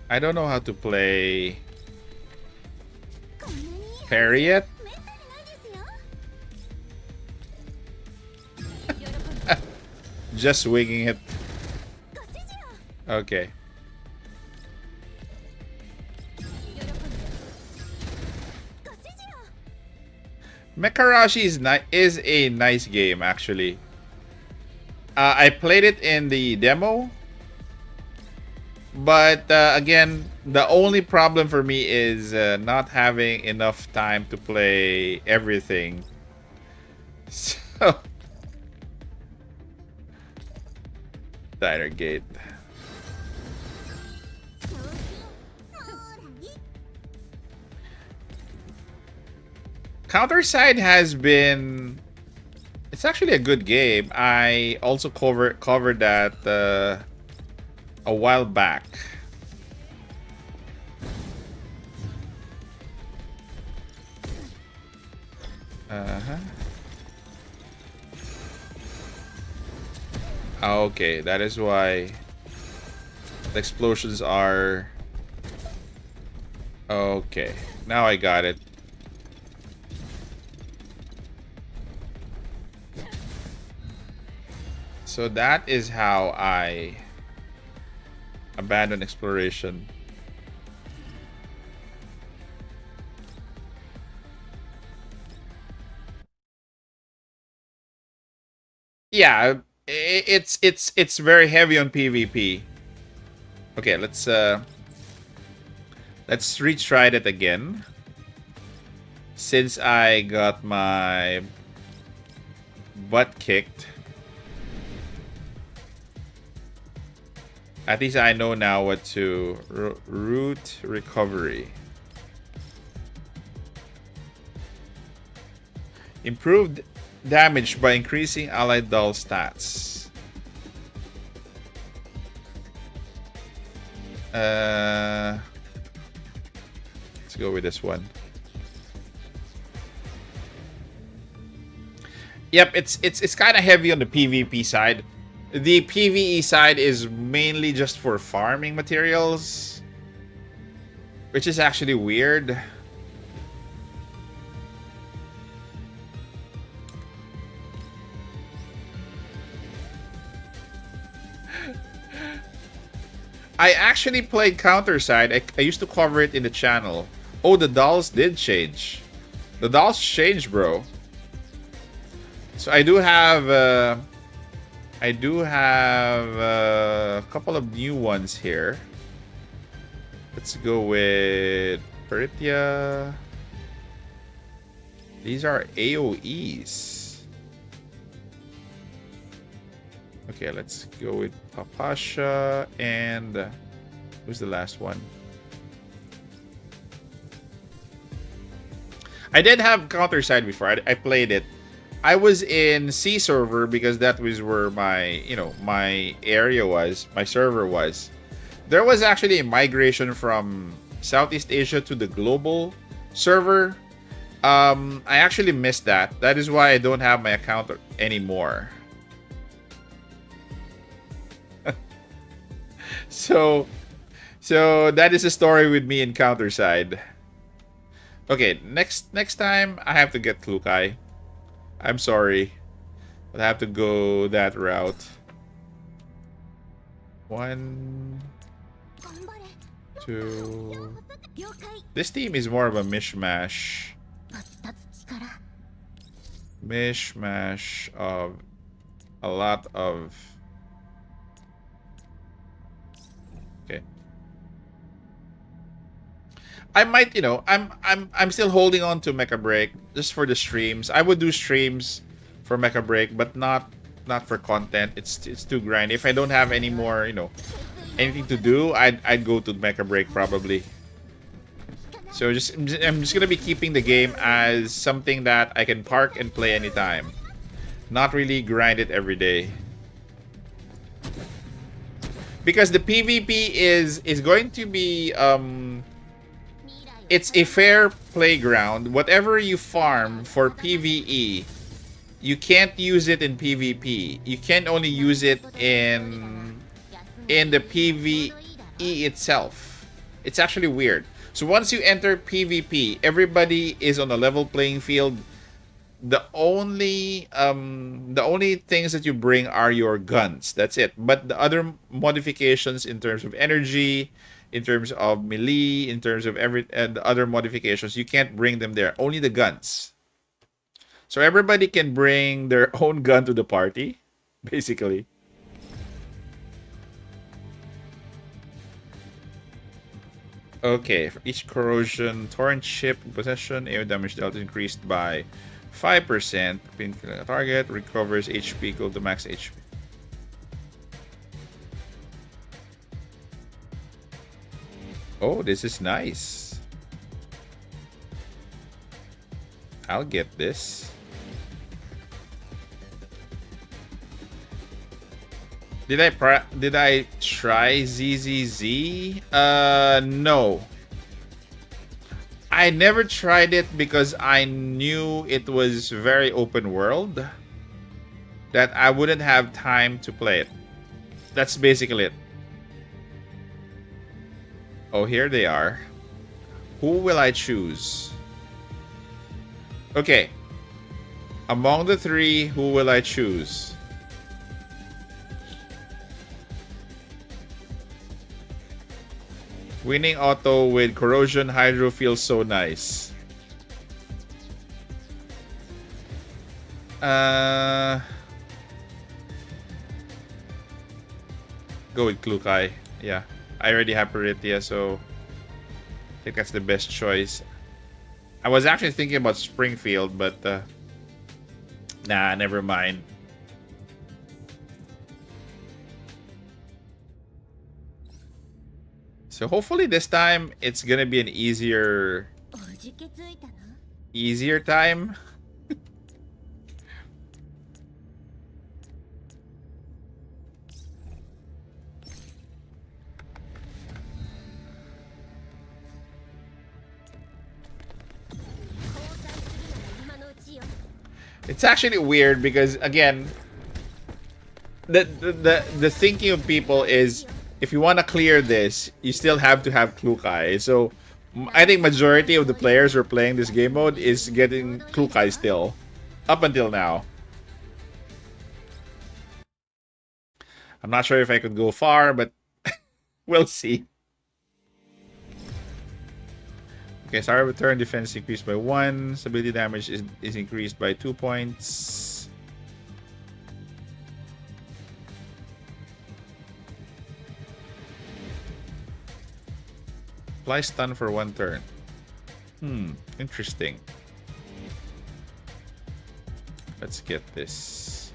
B: I don't know how to play parry yet. Just winging it. Okay. Mecharashi is a nice game actually. I played it in the demo, but again, the only problem for me is not having enough time to play everything. So, Diner Gate. Counterside has been. It's actually a good game. I also covered that a while back. Okay, that is why the explosions are. Okay, now I got it. So that is how I abandon exploration. Yeah, it's very heavy on PvP. Okay, let's retry it again. Since I got my butt kicked. At least I know now what to route recovery. Improved damage by increasing allied dull stats. Let's go with this one. Yep, it's kind of heavy on the PvP side. The PvE side is mainly just for farming materials, which is actually weird. I actually played Counterside. I used to cover it in the channel. Oh, the dolls did change. The dolls changed, bro. So I do have a couple of new ones here. Let's go with Peritia. These are AoEs. Okay, let's go with Papasha and who's the last one? I did have Counterside before. I played it. I was in C server because that was where my, my area was, my server was. There was actually a migration from Southeast Asia to the global server. I actually missed that. That is why I don't have my account anymore. So that is a story with me in Counterside. Okay, next time I have to get Klukai. I'm sorry. I'll have to go that route. 1, 2. This team is more of a mishmash. Mishmash of a lot of. Okay. I might, I'm still holding on to Mecha Break just for the streams. I would do streams for Mecha Break, but not for content. It's too grind. If I don't have any more, anything to do, I'd go to Mecha Break probably. So I'm just gonna be keeping the game as something that I can park and play anytime. Not really grind it every day. Because the PvP is going to be it's a fair playground. Whatever you farm for PvE, you can't use it in PvP. You can only use it in the PvE itself. It's actually weird. So once you enter PvP, everybody is on a level playing field. The only things that you bring are your guns. That's it. But the other modifications in terms of energy, in terms of melee, in terms of the other modifications, you can't bring them there. Only the guns. So everybody can bring their own gun to the party, basically. Okay, for each corrosion torrent ship possession, AO damage dealt increased by 5%. Pin killing a target recovers HP equal to max HP. Oh, this is nice. I'll get this. Did I try ZZZ? No. I never tried it because I knew it was very open world. That I wouldn't have time to play it. That's basically it. Oh, here they are. Who will I choose? Okay. Among the three, who will I choose? Winning auto with corrosion hydro feels so nice. Go with Klukai. Yeah. I already have Peritia, so I think that's the best choice. I was actually thinking about Springfield, but nah, never mind. So hopefully this time it's gonna be an easier time. It's actually weird because again, the thinking of people is if you want to clear this, you still have to have Klukai. So I think majority of the players who are playing this game mode is getting Klukai still, up until now. I'm not sure if I could go far, but We'll see. Okay, so our return defense increased by 1. Stability damage is increased by 2 points. Apply stun for 1 turn. Interesting. Let's get this.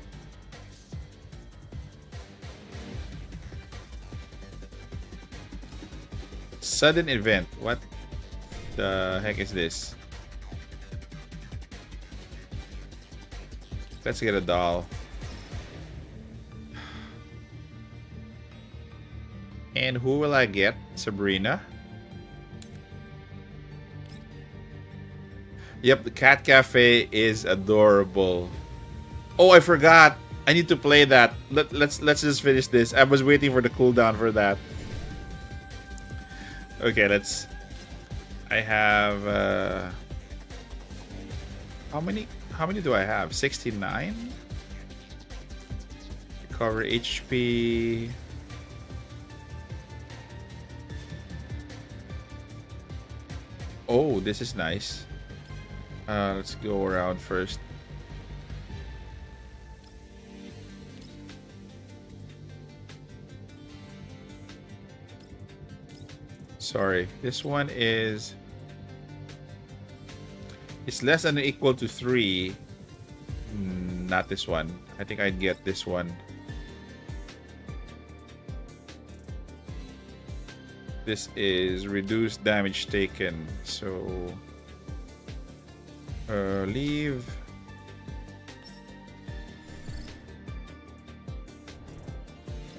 B: Sudden event. What the heck is this? Let's get a doll. And who will I get? Sabrina? Yep, the cat cafe is adorable. Oh, I forgot. I need to play that. Let's just finish this. I was waiting for the cooldown for that. Okay, let's. I have how many do I have? 69. Recover HP. Oh, this is nice. Let's go around first. Sorry, this one is. It's less than or equal to 3. Not this one. I think I'd get this one. This is reduced damage taken. So leave.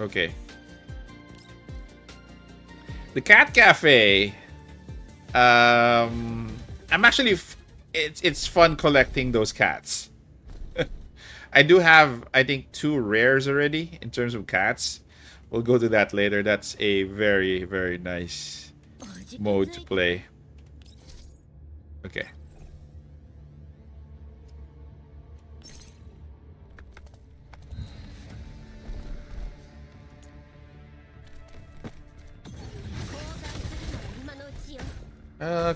B: Okay. The cat cafe. I'm actually. It's fun collecting those cats. I do have, I think, 2 rares already in terms of cats. We'll go to that later. That's a very, very nice mode to play. Okay.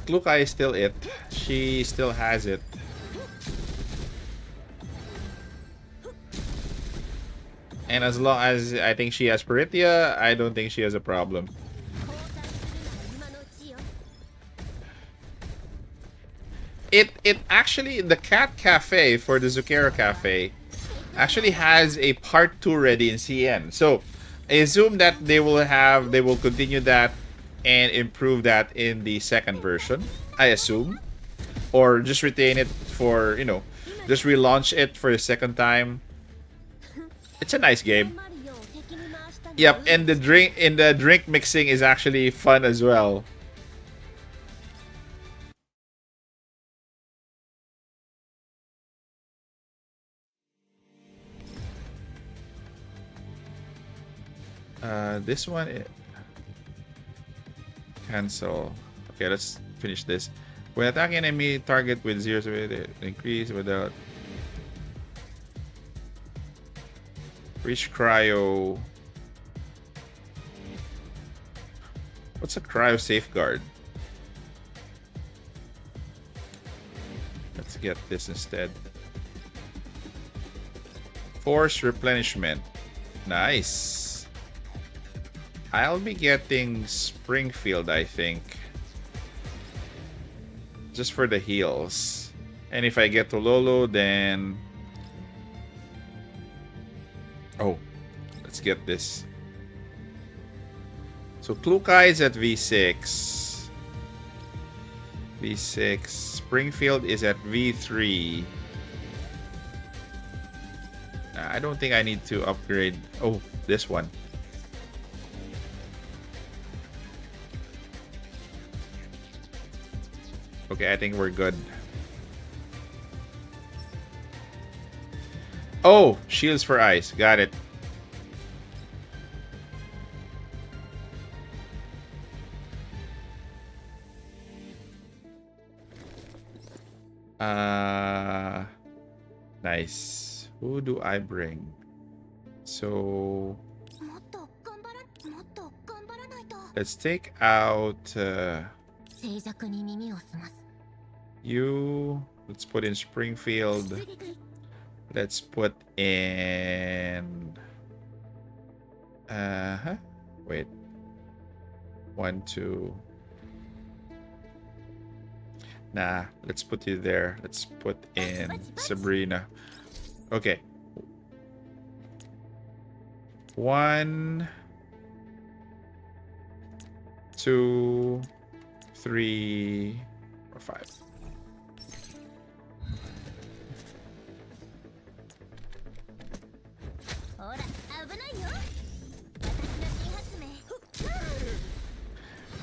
B: Klukai is still it. She still has it. And as long as I think she has Peritia, I don't think she has a problem. It actually, the cat cafe for the Zukera cafe actually has a part 2 ready in CN. So I assume that they will continue that and improve that in the second version, I assume. Or just retain it for, just relaunch it for the second time. It's a nice game. Yep, and the drink mixing is actually fun as well. This one cancel. Okay, let's finish this. When attacking enemy target with 0 increase without reach cryo. What's a cryo safeguard? Let's get this instead. Force replenishment. Nice. I'll be getting Springfield, I think. Just for the heals. And if I get to Lolo, then... Oh, let's get this. So Klukai is at V6. V6. Springfield is at V3. I don't think I need to upgrade. Oh, this one. Okay, I think we're good. Oh, shields for ice. Got it. Nice. Who do I bring? So Let's take out
A: 静寂に耳を澄ます
B: you. Let's put in Springfield. Let's put in wait. 1, 2. Nah, let's put you there. Let's put in Sabrina. Okay. 1, 2, 3, or 5.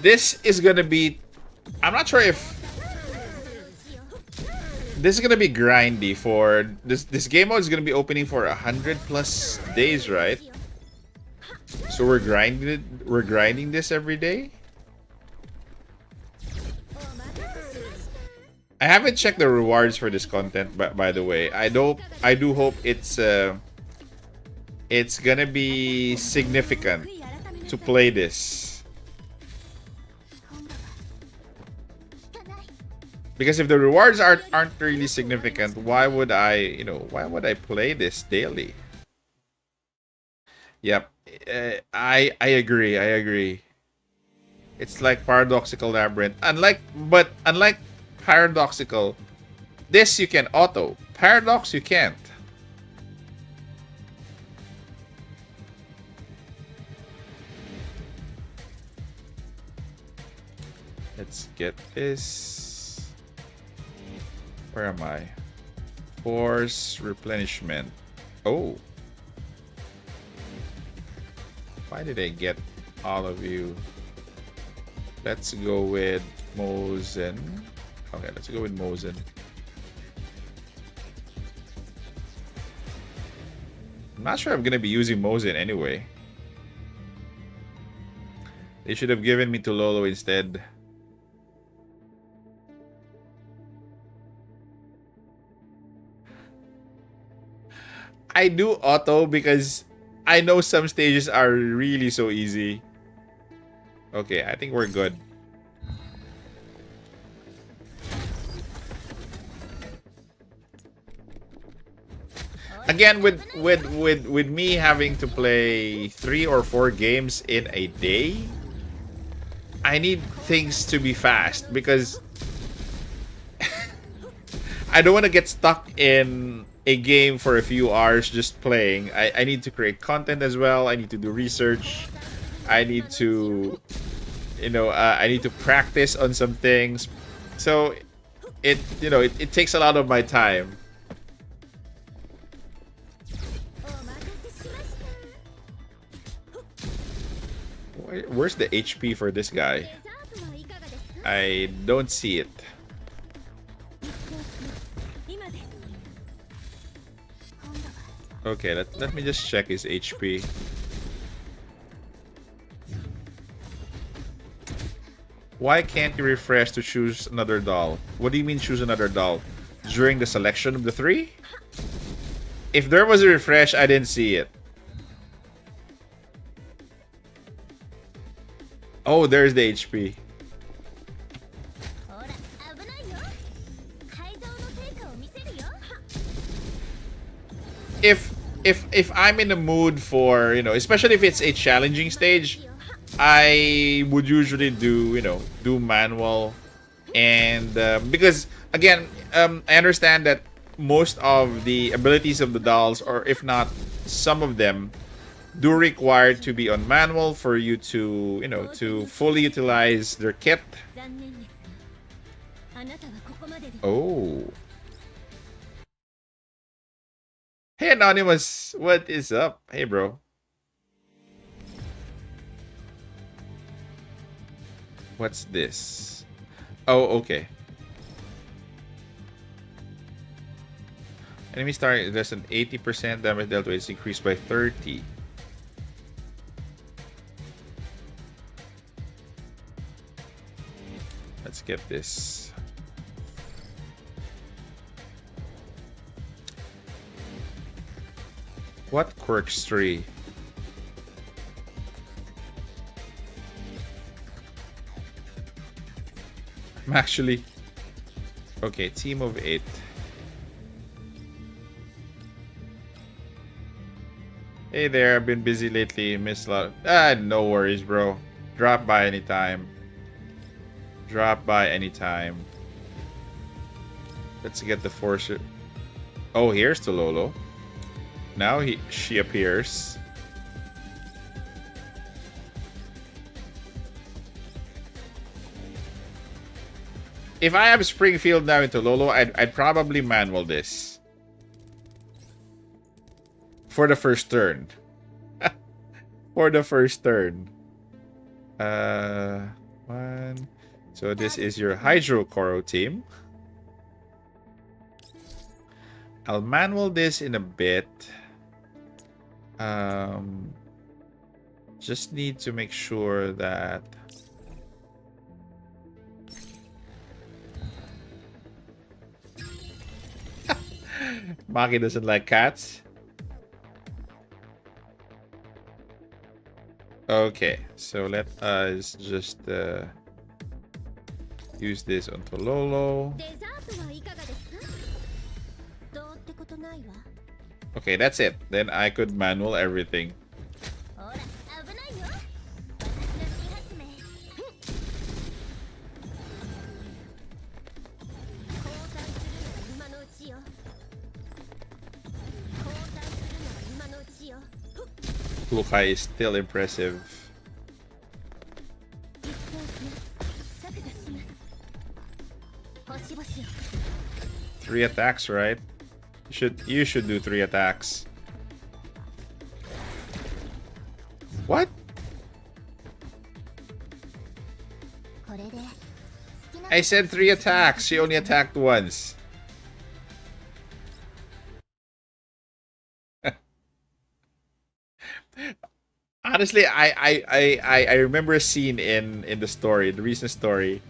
B: This is gonna be... I'm not sure if... This is gonna be grindy for... This game mode is gonna be opening for 100+ days, right? So we're grinding this every day? I haven't checked the rewards for this content, but by the way, I do hope it's gonna be significant to play this. Because if the rewards aren't really significant, why would I play this daily? Yep, I agree. It's like Paradoxical Labyrinth. Unlike Paradoxical, this you can auto. Paradox you can't. Let's get this. Where am I? Force replenishment. Oh. Why did I get all of you? Let's go with Mosin. Okay, let's go with Mosin. I'm not sure I'm gonna be using Mosin anyway. They should have given me to Lolo instead. I do auto because I know some stages are really so easy. Okay, I think we're good. Again, with me having to play 3 or 4 games in a day, I need things to be fast because I don't want to get stuck in a game for a few hours just playing. I need to create content as well. I need to do research. I need to, I need to practice on some things. So it takes a lot of my time. Where's the HP for this guy? I don't see it. Okay, let me just check his HP. Why can't you refresh to choose another doll? What do you mean choose another doll? During the selection of the 3? If there was a refresh, I didn't see it. Oh, there's the HP. If I'm in the mood for, especially if it's a challenging stage, I would usually do manual, and because again, I understand that most of the abilities of the dolls, or if not some of them, do require to be on manual for you to to fully utilize their kit. Oh. Hey Anonymous, what is up? Hey bro. What's this? Oh, okay. Enemy star, there's an 80% damage dealt with, it's increased by 30. Let's get this. What quirks 3? actually... Okay, team of 8. Hey there, I've been busy lately. Missed a lot. No worries, bro. Drop by anytime. Drop by anytime. Let's get the forcer. Oh, here's Tololo. Now she appears. If I have Springfield now in Tololo, I'd probably manual this. For the first turn. For the first turn. One. So this is your Hydro Koro team. I'll manual this in a bit. Just need to make sure that Maki doesn't like cats. Okay, so let us just use this on Tololo. Okay, that's it. Then I could manual everything. Lukai is still impressive. 3 attacks, right? You should do 3 attacks. What? I said 3 attacks. She only attacked once. Honestly, I remember a scene in the story, the recent story,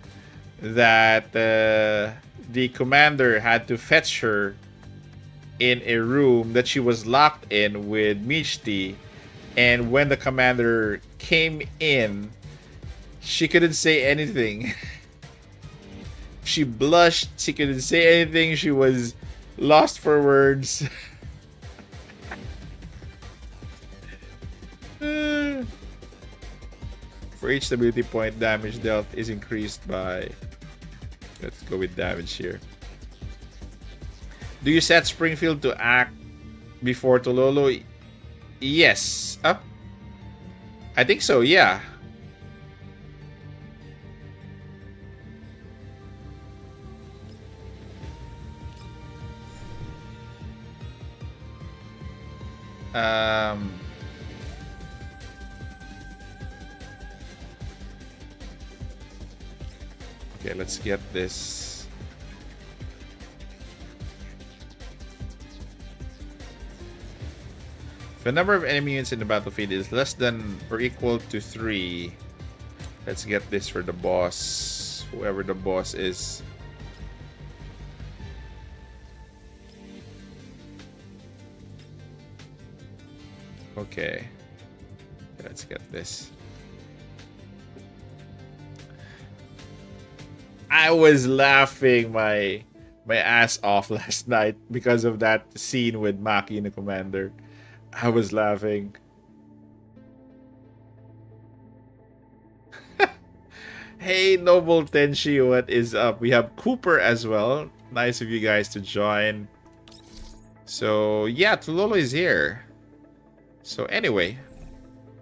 B: that the commander had to fetch her in a room that she was locked in with Michti, and when the commander came in, she couldn't say anything. She blushed, she couldn't say anything, she was lost for words. For each stability point, damage dealt is increased by... Let's go with damage here. Do you set Springfield to act before Tololo? Yes. I think so, yeah. Okay, let's get this. If the number of enemy units in the battlefield is less than or equal to 3, let's get this for the boss, whoever the boss is. Okay, let's get this. I was laughing my ass off last night because of that scene with Maki and the commander. I was laughing. Hey, Noble Tenshi, what is up? We have Cooper as well. Nice of you guys to join. So, yeah, Tololo is here. So, anyway.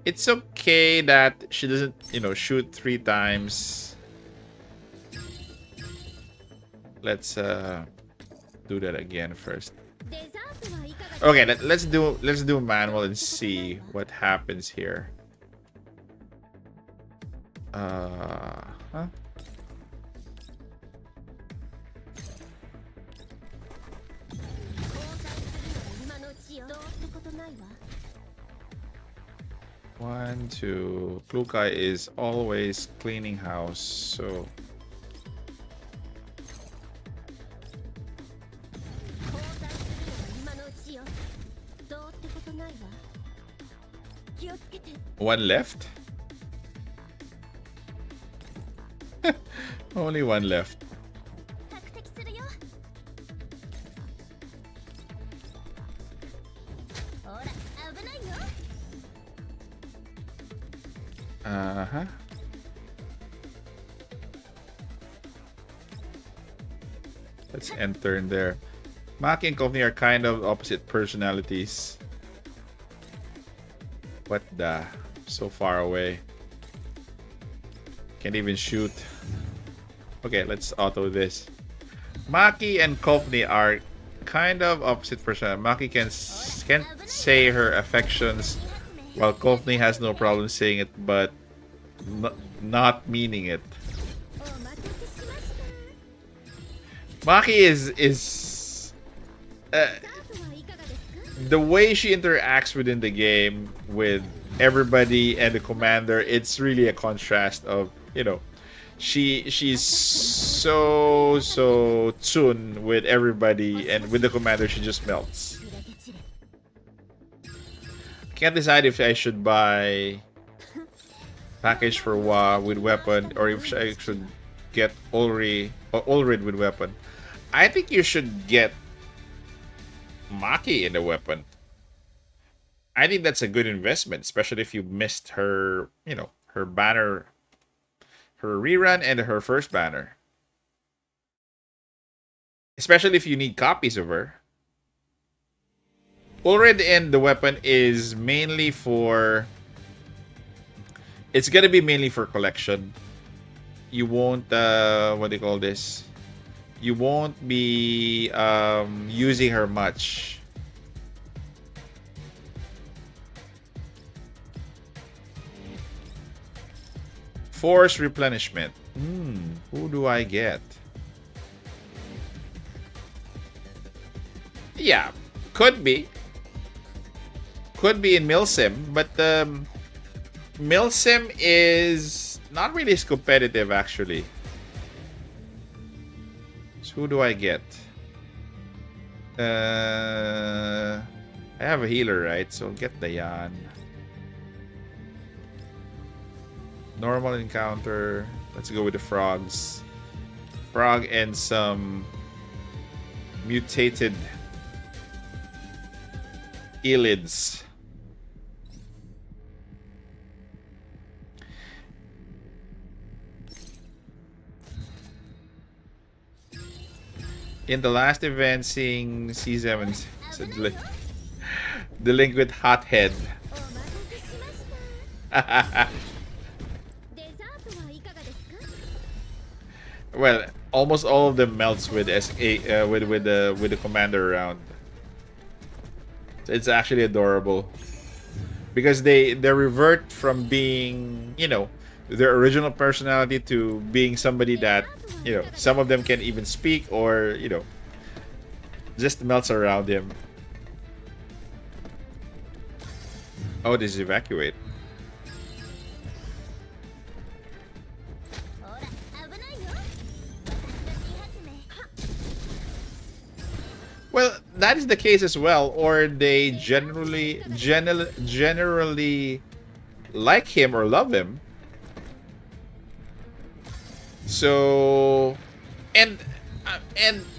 B: It's okay that she doesn't, shoot 3 times. Let's do that again first. Okay, let's do manual and see what happens here. Huh? One, two. Klukai is always cleaning house, so. One left? Only one left.
A: 索敵するよ。ほら、危ないよ。
B: Uh-huh. Let's enter in there. Maki and Kofi are kind of opposite personalities. What the? So far away. Can't even shoot. Okay, let's auto this. Maki and Kofi are kind of opposite personalities. Maki can't say her affections, while Kofi has no problem saying it, but not meaning it.
A: お待たせしました。
B: Maki is
A: スタートはいかがですか？
B: the way she interacts within the game with everybody and the commander. It's really a contrast of, you know, she's so tuned with everybody, and with the commander she just melts.
A: 切れて散れ。
B: Can't decide if I should buy package for Wa with weapon, or if I should get Ulrid with weapon. I think you should get Maki in the weapon. I think that's a good investment, especially if you missed her, you know, her banner, her rerun and her first banner. Especially if you need copies of her. Ulrid in the weapon is mainly for... It's gonna be mainly for collection. You won't, what do you call this? You won't be using her much. Force replenishment. Who do I get? Yeah, could be. Could be in Milsim, but Milsim is not really as competitive, actually. So who do I get? I have a healer, right? So get Dayan. Normal encounter. Let's go with the frogs. Frog and some mutated elids. In the last event, seeing C7 the link with Hothead.
A: お待たせしました。デザートはいかがですか？
B: Well, almost all of them melts with with the commander around. It's actually adorable because they revert from being, you know, their original personality to being somebody that, you know, some of them can even speak, or, you know, just melts around him. Oh, this is evacuate.
A: ほら、危ないよ。私の新発明。
B: Well, that is the case as well, or they generally like him or love him. So, and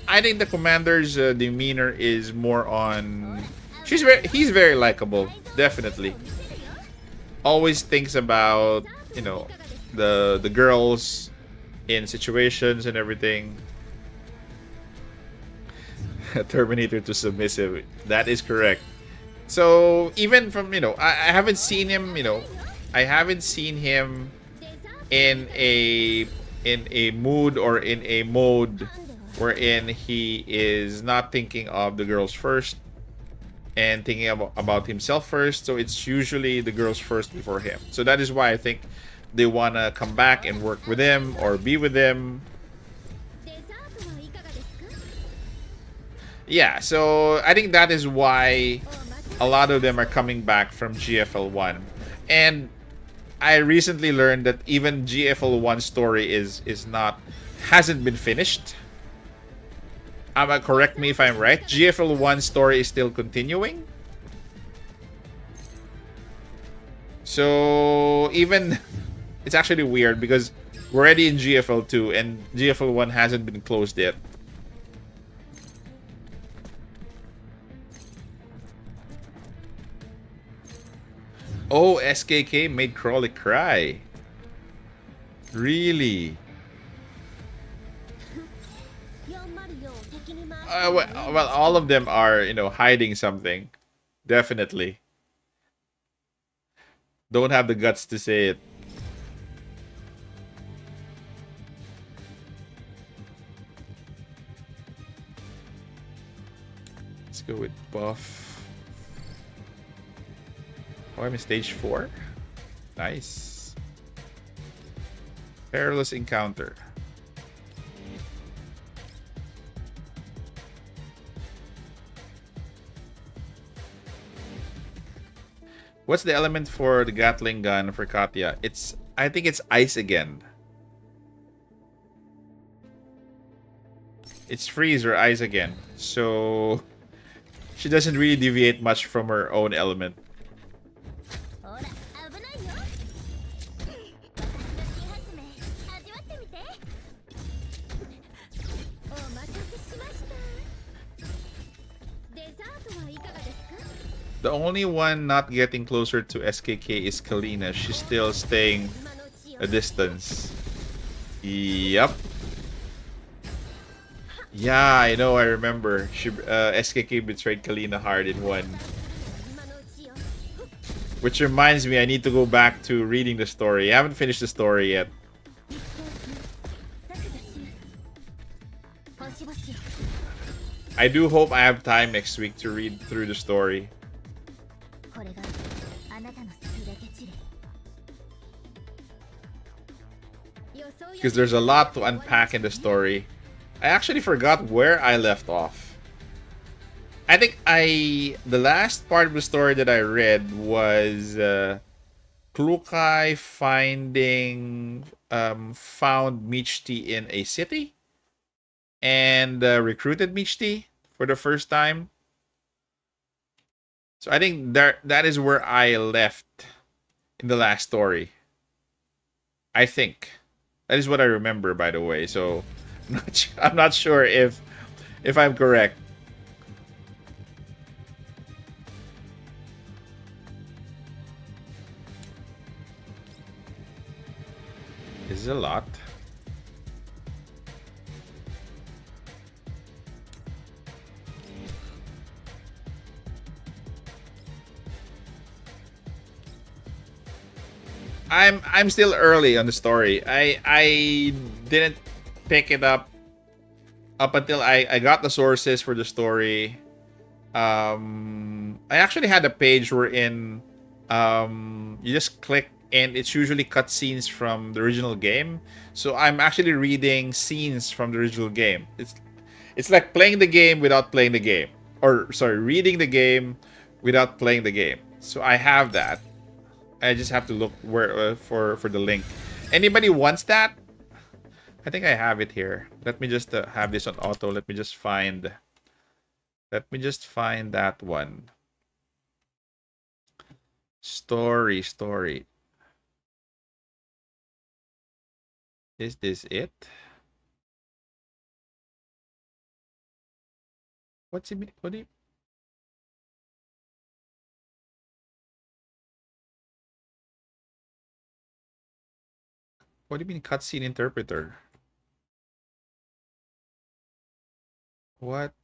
B: I think the commander's demeanor is more on. He's very likable, definitely. Always thinks about, you know, the girls in situations and everything. Terminator to submissive. That is correct. So even from, you know, I haven't seen him, you know, I haven't seen him in a mood or in a mode wherein he is not thinking of the girls first and thinking about himself first. So it's usually the girls first before him. So that is why I think they want to come back and work with him or be with him. Yeah, so I think that is why a lot of them are coming back from GFL1. And I recently learned that even GFL1 story hasn't been finished. Correct me if I'm right. GFL1 story is still continuing. So even it's actually weird because We're already in GFL 2 and GFL 1 hasn't been closed yet. Oh, SKK made Crawley cry. Really? Well, all of them are, you know, hiding something. Definitely. Don't have the guts to say it. Let's go with buff. Oh, I'm in stage 4. Nice. Perilous encounter. What's the element for the Gatling gun for Katya? I think it's ice again. It's freeze or ice again. So she doesn't really deviate much from her own element. The only one not getting closer to SKK is Kalina. She's still staying a distance. Yep. Yeah, I know, I remember. SKK betrayed Kalina hard in 1. Which reminds me, I need to go back to reading the story. I haven't finished the story yet. I do hope I have time next week to read through the story. Because there's a lot to unpack in the story. I actually forgot where I left off. I think the last part of the story that I read was Klukai found Michti in a city and recruited Michti for the first time. So I think that is where I left in the last story. I think that is what I remember, by the way. So I'm not sure if I'm correct. This is a lot. I'm still early on the story. I didn't pick it up until I got the sources for the story. I actually had a page wherein you just click and it's usually cutscenes from the original game. So I'm actually reading scenes from the original game. It's like playing the game without playing the game, or sorry, reading the game without playing the game. So I have that. I just have to look where for the link. Anybody wants that? I think I have it here. Let me just have this on auto. Let me just find that one. Story. Is this it? What's it mean? What do you mean cutscene interpreter? What?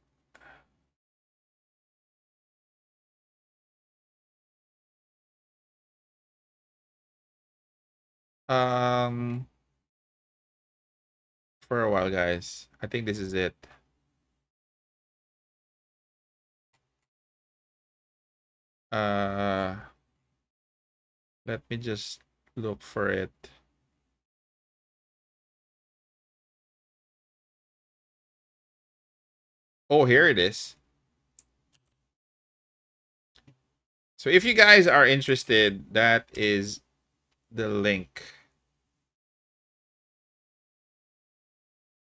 B: For a while, guys. I think this is it. Let me just look for it. Oh, here it is. So if you guys are interested, that is the link.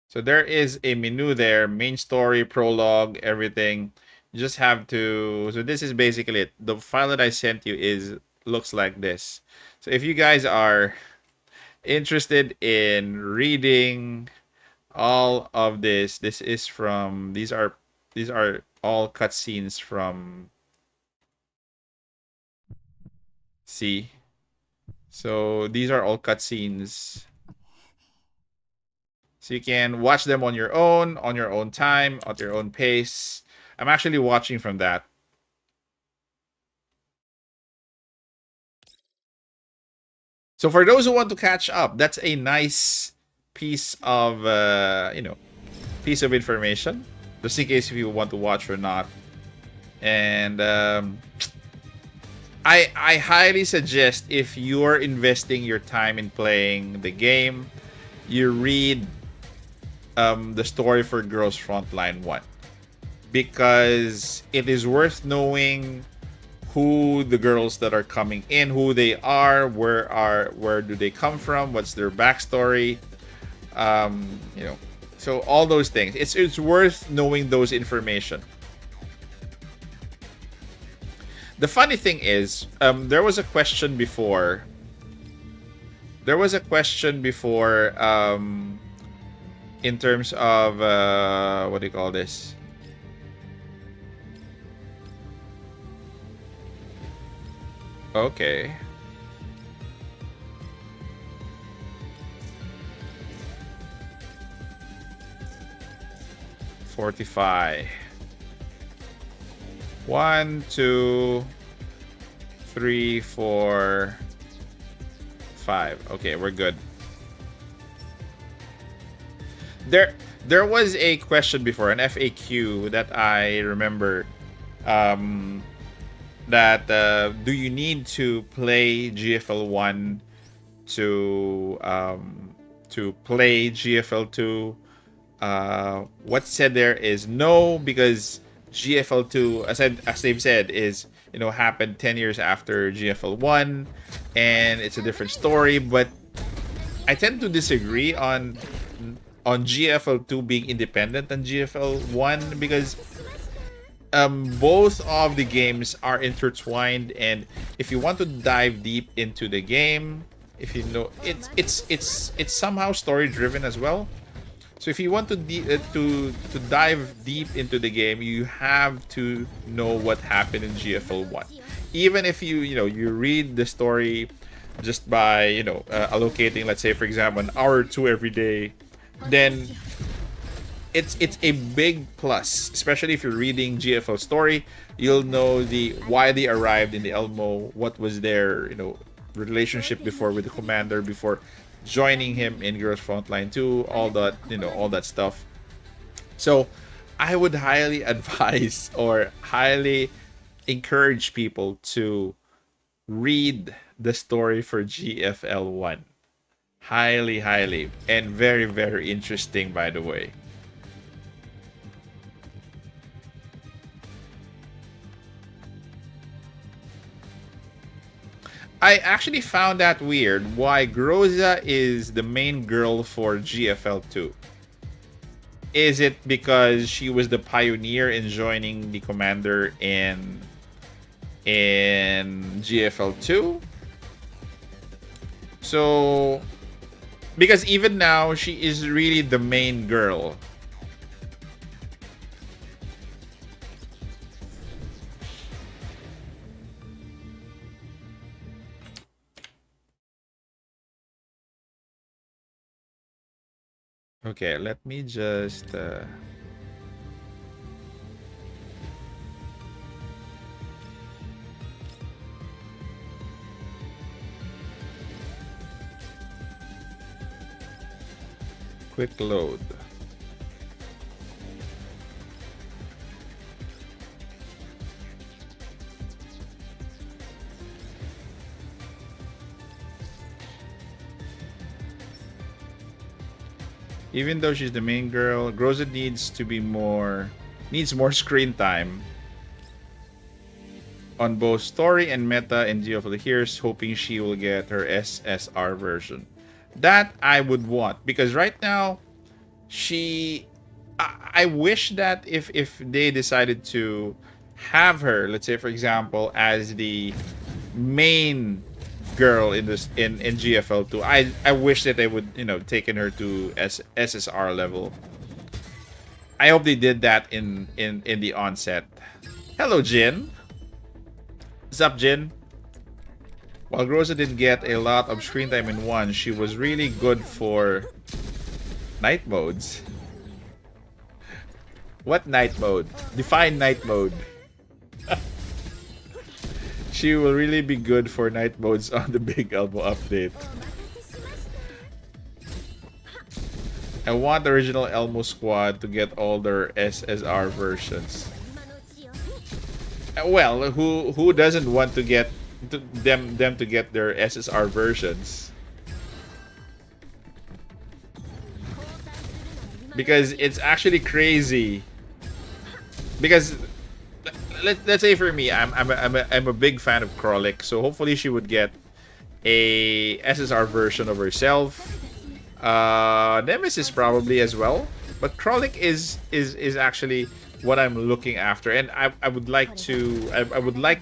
B: So there is a menu there, main story, prologue, everything. You just have to, so this is basically it. The file that I sent you looks like this. So if you guys are interested in reading all of this, this is from these are all cutscenes from C. So these are all cutscenes. So you can watch them on your own time, at your own pace. I'm actually watching from that. So for those who want to catch up, that's a nice piece of piece of information, just in case if you want to watch or not. And I highly suggest, if you're investing your time in playing the game, you read the story for Girls Frontline 1, because it is worth knowing who the girls that are coming in, who they are, where do they come from, what's their backstory, so all those things. It's worth knowing those information. The funny thing is, there was a question before. In terms of what do you call this? Okay. Fortify. 1, 2, 3, 4, 5. Okay, we're good. There was a question before, an FAQ that I remember, that do you need to play GFL 1 to play GFL 2? What's said there is no, because GFL 2, as they've said, is happened 10 years after GFL 1, and it's a different story. But I tend to disagree on GFL 2 being independent than GFL 1, because both of the games are intertwined, and if you want to dive deep into the game, if you know, it's somehow story driven as well. So if you want to dive deep into the game, you have to know what happened in GFL 1. Even if you read the story just by allocating, let's say for example, an hour or two every day, then it's a big plus. Especially if you're reading GFL story, you'll know why they arrived in the Elmo, what was their relationship before with the commander, before joining him in Girls Frontline 2, all that stuff. So I would highly advise or highly encourage people to read the story for GFL 1. Highly, and very, very interesting, by the way. I actually found that weird, why Groza is the main girl for GFL 2. Is it because she was the pioneer in joining the commander in GFL 2? So, because even now, she is really the main girl. Okay, let me just quick load. Even though she's the main girl, Groza needs more screen time on both story and meta in GFL. Here's hoping she will get her SSR version. That I would want, because right now I wish that if they decided to have her, let's say for example, as the main girl in this in GFL2. I wish that they would, you know, taken her to SSR level. I hope they did that in the onset. Hello, Jin. What's up, Jin? While Groza didn't get a lot of screen time in 1, she was really good for night modes. What night mode? Define night mode. She will really be good for night modes on the Big Elbow update. I want the original Elmo squad to get all their SSR versions. Well, who doesn't want to get them to get their SSR versions? Because it's actually crazy. Because let's say for me, I'm a big fan of Krollik, so hopefully she would get a SSR version of herself. Nemesis probably as well, but Krollik is actually what I'm looking after, and I would like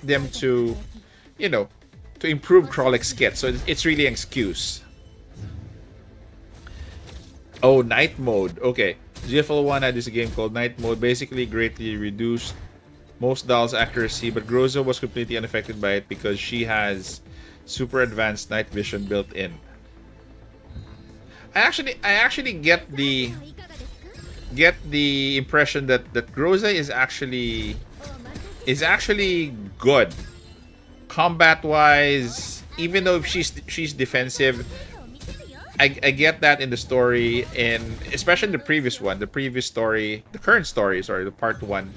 B: them to, you know, to improve Krollik's kit, so it's really an excuse. Oh, night mode. Okay, GFL1 had this game called Night Mode, basically greatly reduced most dolls' accuracy, but Groza was completely unaffected by it because she has super advanced night vision built in. I actually get the impression that Groza is actually good combat wise, even though she's defensive. I get that in the story, and especially in the previous one, the current story, sorry, the part 1.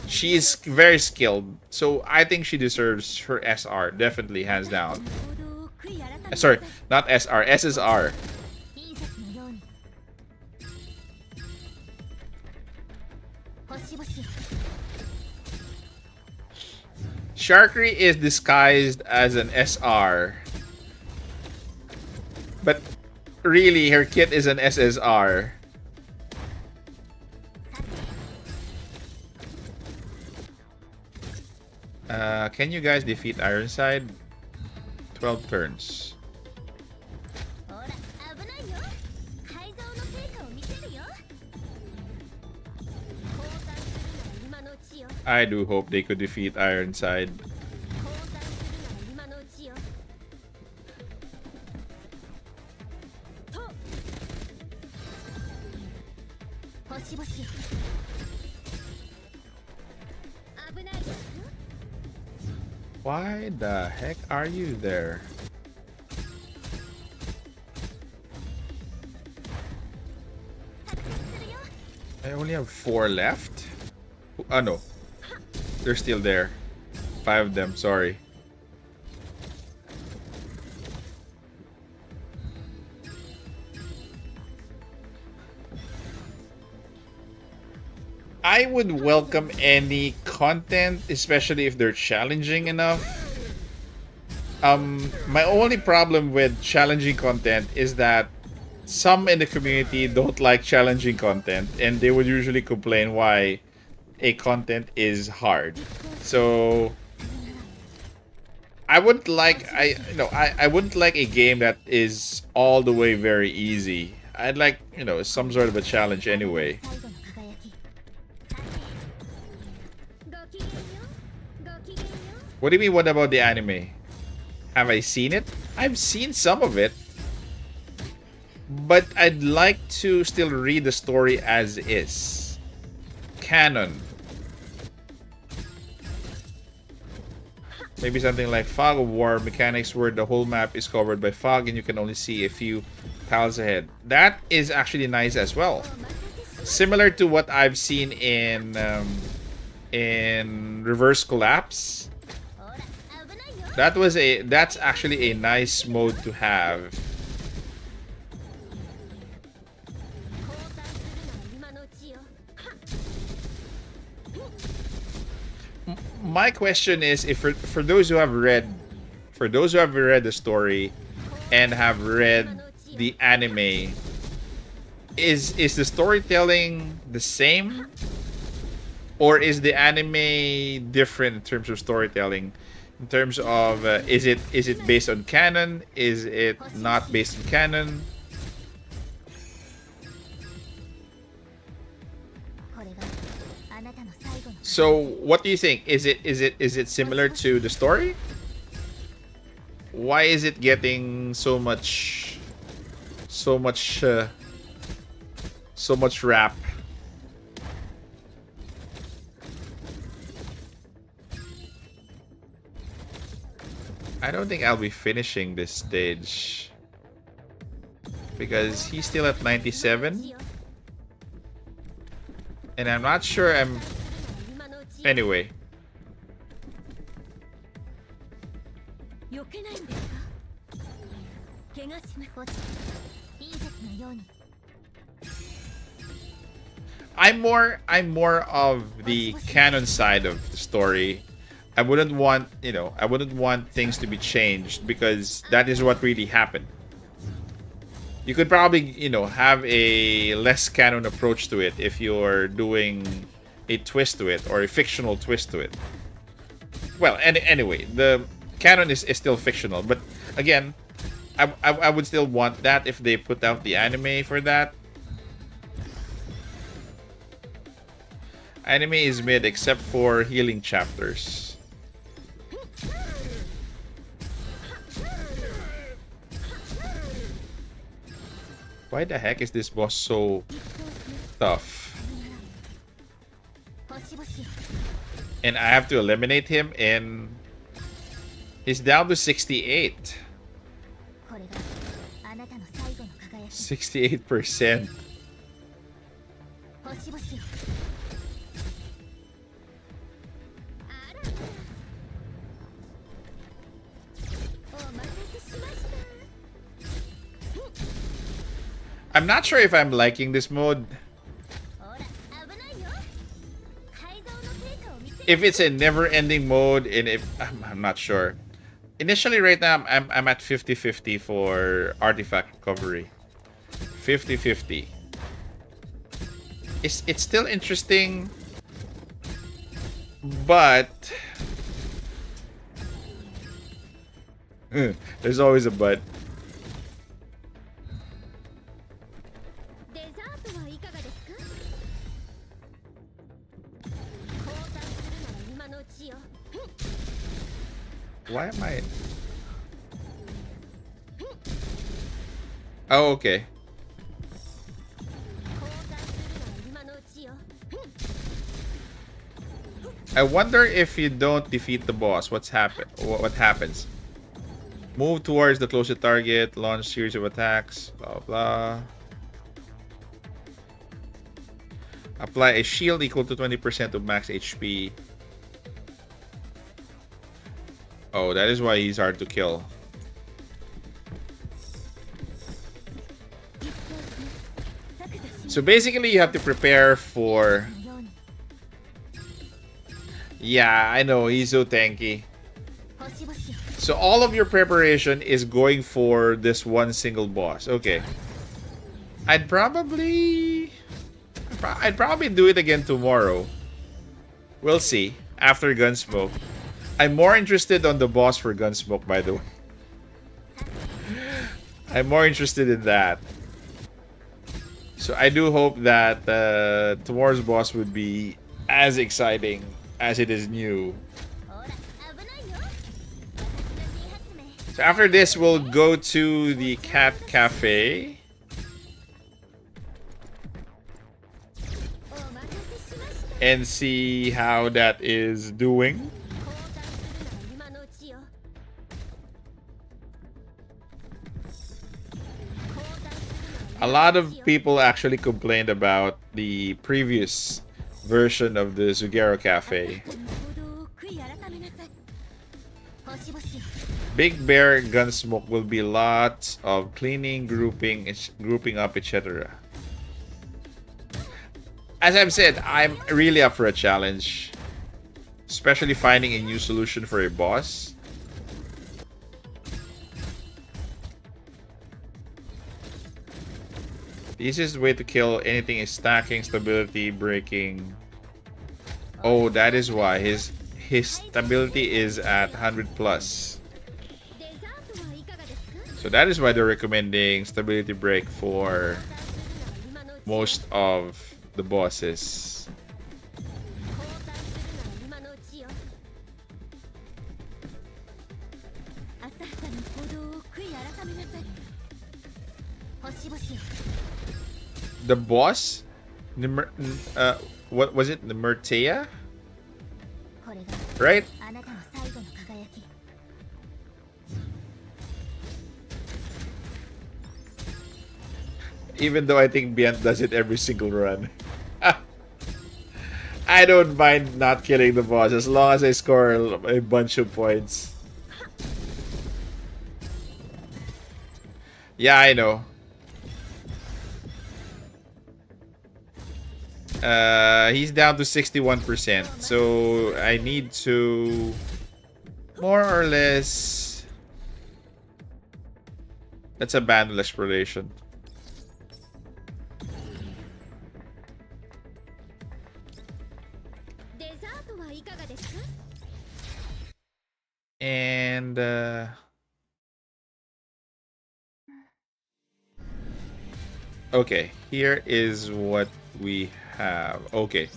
B: She is very skilled, so I think she deserves her SR, definitely, hands down. Sorry, not SR, SSR. Sharkery is disguised as an SR, but really her kit is an SSR. Can you guys defeat Ironside? 12 turns. I do hope they could defeat Ironside. Why the heck are you there? I only have 4 left? Oh no. They're still there. 5 of them, sorry. I would welcome any content, especially if they're challenging enough. My only problem with challenging content is that some in the community don't like challenging content, and they would usually complain why a content is hard. So I wouldn't like I wouldn't like a game that is all the way very easy. I'd like, you know, some sort of a challenge anyway. What do you mean, what about the anime? Have I seen it? I've seen some of it. But I'd like to still read the story as is. Canon. Maybe something like Fog of War mechanics where the whole map is covered by fog and you can only see a few tiles ahead. That is actually nice as well. Similar to what I've seen in Reverse Collapse. That's actually a nice mode to have. My question is, if for those who have read the story and have read the anime, is the storytelling the same, or is the anime different in terms of storytelling? In terms of is it based on canon? Is it not based on canon?
A: これがあなたの最後の
B: So what do you think? Is it similar to the story? Why is it getting so much rap? I don't think I'll be finishing this stage because he's still at 97 and I'm not sure I'm anyway.
A: 避けないんですか怪我しますポチ隕石のように
B: I'm more of the canon side of the story. I wouldn't want, I wouldn't want things to be changed because that is what really happened. You could probably, have a less canon approach to it if you're doing a twist to it or a fictional twist to it. Well, anyway, the canon is still fictional, but again, I would still want that if they put out the anime for that. Anime is mid except for healing chapters. Why the heck is this boss so tough? And I have to eliminate him and he's down to 68.
A: これがあなたの最後の輝き
B: 68%.
A: 星々よあらお待たせしました
B: I'm not sure if I'm liking this mode.
A: ほら危ないよ改造の成果を見せ
B: If it's a never-ending mode, and if I'm not sure. Initially, right now, I'm at 50-50 for artifact recovery. 50-50. It's still interesting, but there's always a but.
A: デザートはいかがですか交代するなら今のうちよ
B: Why am I? Oh, okay.
A: 交代するなら今のうちよ
B: I wonder if you don't defeat the boss, what happens? Move towards the closest target, launch series of attacks, blah blah. Apply a shield equal to 20% of max HP. Oh, that is why he's hard to kill. So basically you have to prepare for...
A: のように
B: Yeah, I know, he's so tanky.
A: 星々よ
B: So all of your preparation is going for this one single boss. Okay. I'd probably do it again tomorrow. We'll see. After Gunsmoke. I'm more interested on the boss for Gunsmoke, by the way. I'm more interested in that. So I do hope that tomorrow's boss would be as exciting as it is new.
A: ほら危ないよ私の新発明
B: So after this, we'll go to the Cat Cafe.
A: お待たせしました
B: And see how that is doing.
A: 交代するなら今のうちよ
B: A lot of people actually complained about the previous version of the Zugero Cafe.
A: 行動を悔い改めなさい星々よ
B: Big Bear Gunsmoke will be lots of cleaning, grouping up, etc. As I've said, I'm really up for a challenge, especially finding a new solution for a boss. The easiest way to kill anything is stacking, stability, breaking. Oh, that is why his stability is at 100 plus.
A: デザートはいかがですか？
B: So that is why they're recommending stability break for
A: 今のうちよ
B: most of the bosses.
A: 交代するなら今のうちよ。浅はかな行動を悔い改めなさい。星々よ。
B: The boss, what was it? The Murtea,
A: これが
B: right?
A: あなたの最後の輝き。
B: Even though I think Bian does it every single run. I don't mind not killing the boss as long as I score a bunch of points. Yeah, I know. He's down to 61%, so I need to more or less. Let's abandon exploration. And okay, here is what we have. Okay,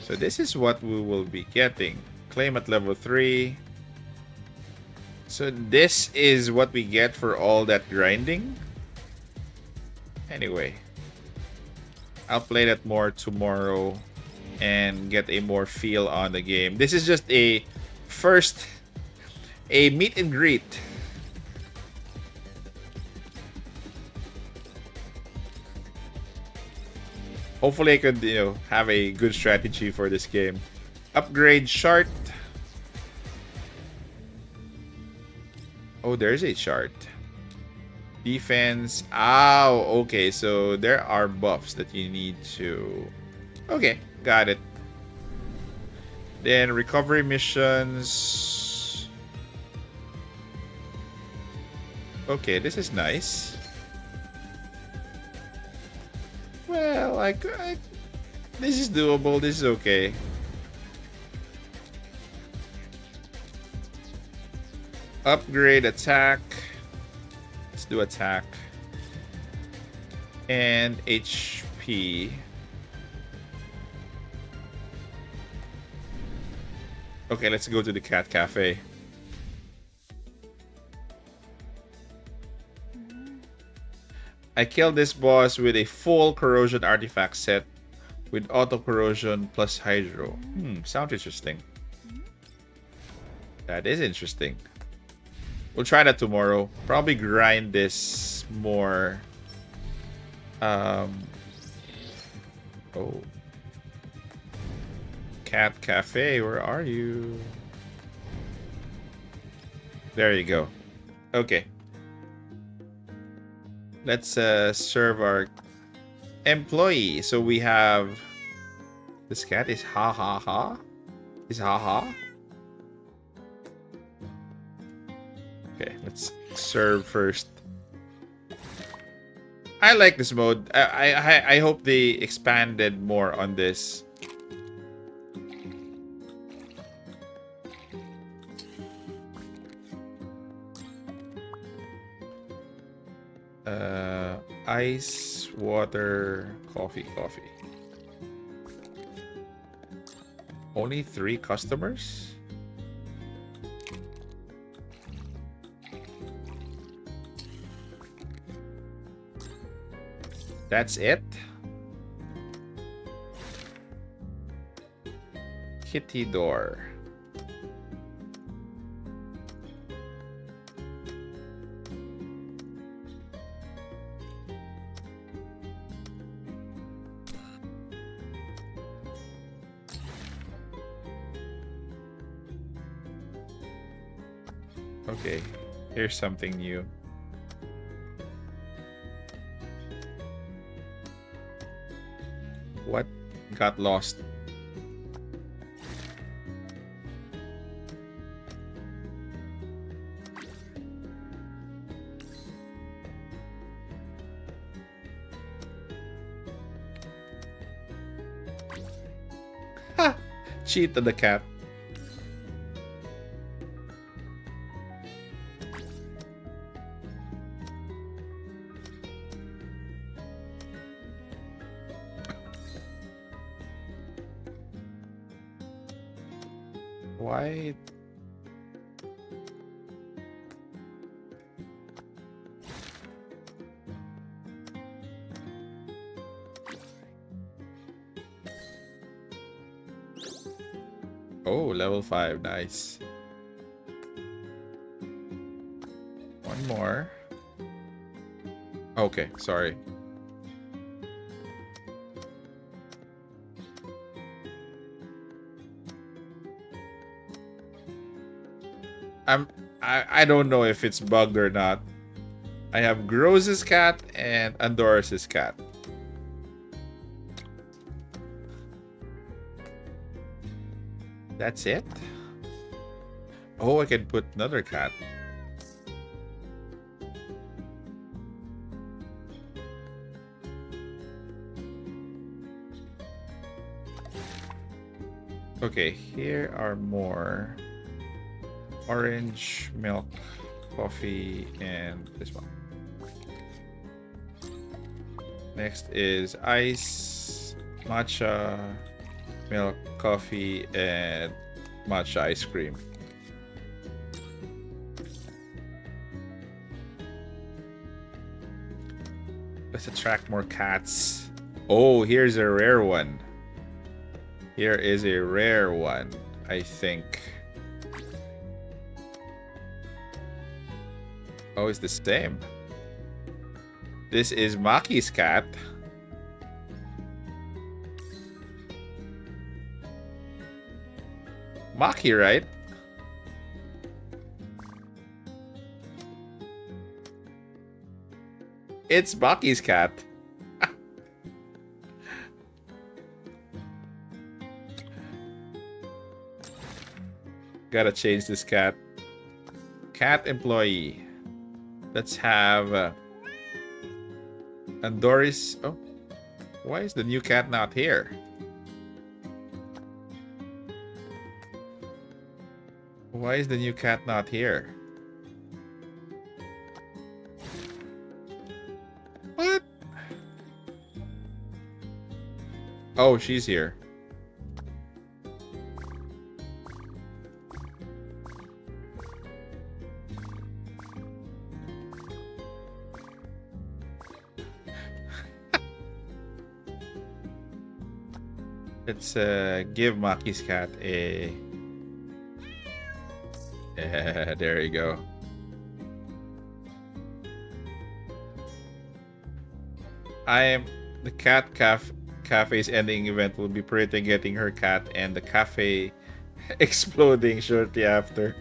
B: so this is what we will be getting. Claim at level 3. So this is what we get for all that grinding. Anyway, I'll play that more tomorrow and get a more feel on the game. This is just a meet and greet. Hopefully I could, have a good strategy for this game. Upgrade chart. Oh, there's a chart. Defense. Oh, okay. So there are buffs that you need to... Okay, got it. Then recovery missions. Okay, this is nice. Well, this is doable. This is okay. Upgrade attack. Let's do attack. And HP. Okay, let's go to the cat cafe. I killed this boss with a full corrosion artifact set with auto corrosion plus hydro. Sounds interesting. That is interesting. We'll try that tomorrow. Probably grind this more. Oh. Cat Cafe, where are you? There you go. Okay. Let's serve our employee. So we have... This cat is ha ha ha? Is ha ha? Okay, let's serve first. I like this mode. I hope they expanded more on this. Ice, water, coffee. Only 3 customers? That's it? Kitty door. Okay, here's something new. What got lost? Ha! Cheat on the cat. Why? Oh, level 5. Nice. One more. Okay, sorry. I don't know if it's bugged or not. I have Grose's cat and Andoras's cat. That's it? Oh, I can put another cat. Okay, here are more. Orange, milk, coffee, and this one. Next is ice, matcha, milk, coffee, and matcha ice cream. Let's attract more cats. Oh, here's a rare one. Here is a rare one, I think. Oh, it's the same. This is Maki's cat. Maki, right? It's Maki's cat. Gotta change this cat. Cat employee. Let's have Andoris. Oh, why is the new cat not here? Why is the new cat not here? What? Oh, she's here. Let's give Maki's cat a... Yeah, there you go. The cat cafe's ending event will be Pretty getting her cat and the cafe exploding shortly after.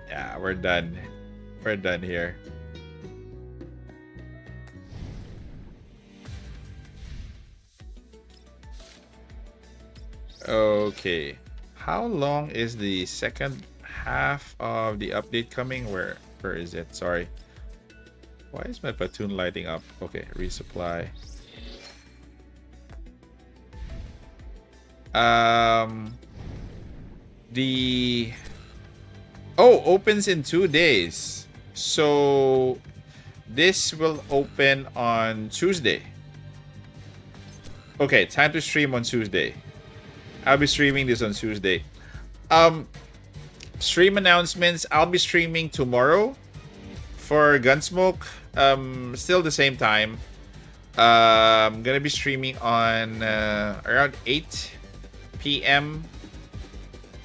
B: Yeah, we're done. We're done here. Okay. How long is the second half of the update coming? Where is it? Sorry. Why is my platoon lighting up? Okay, resupply. Opens in 2 days. So this will open on Tuesday. Okay, time to stream on Tuesday. I'll be streaming this on Tuesday. Stream announcements. I'll be streaming tomorrow for Gunsmoke. Still the same time. I'm gonna be streaming on around 8 p.m.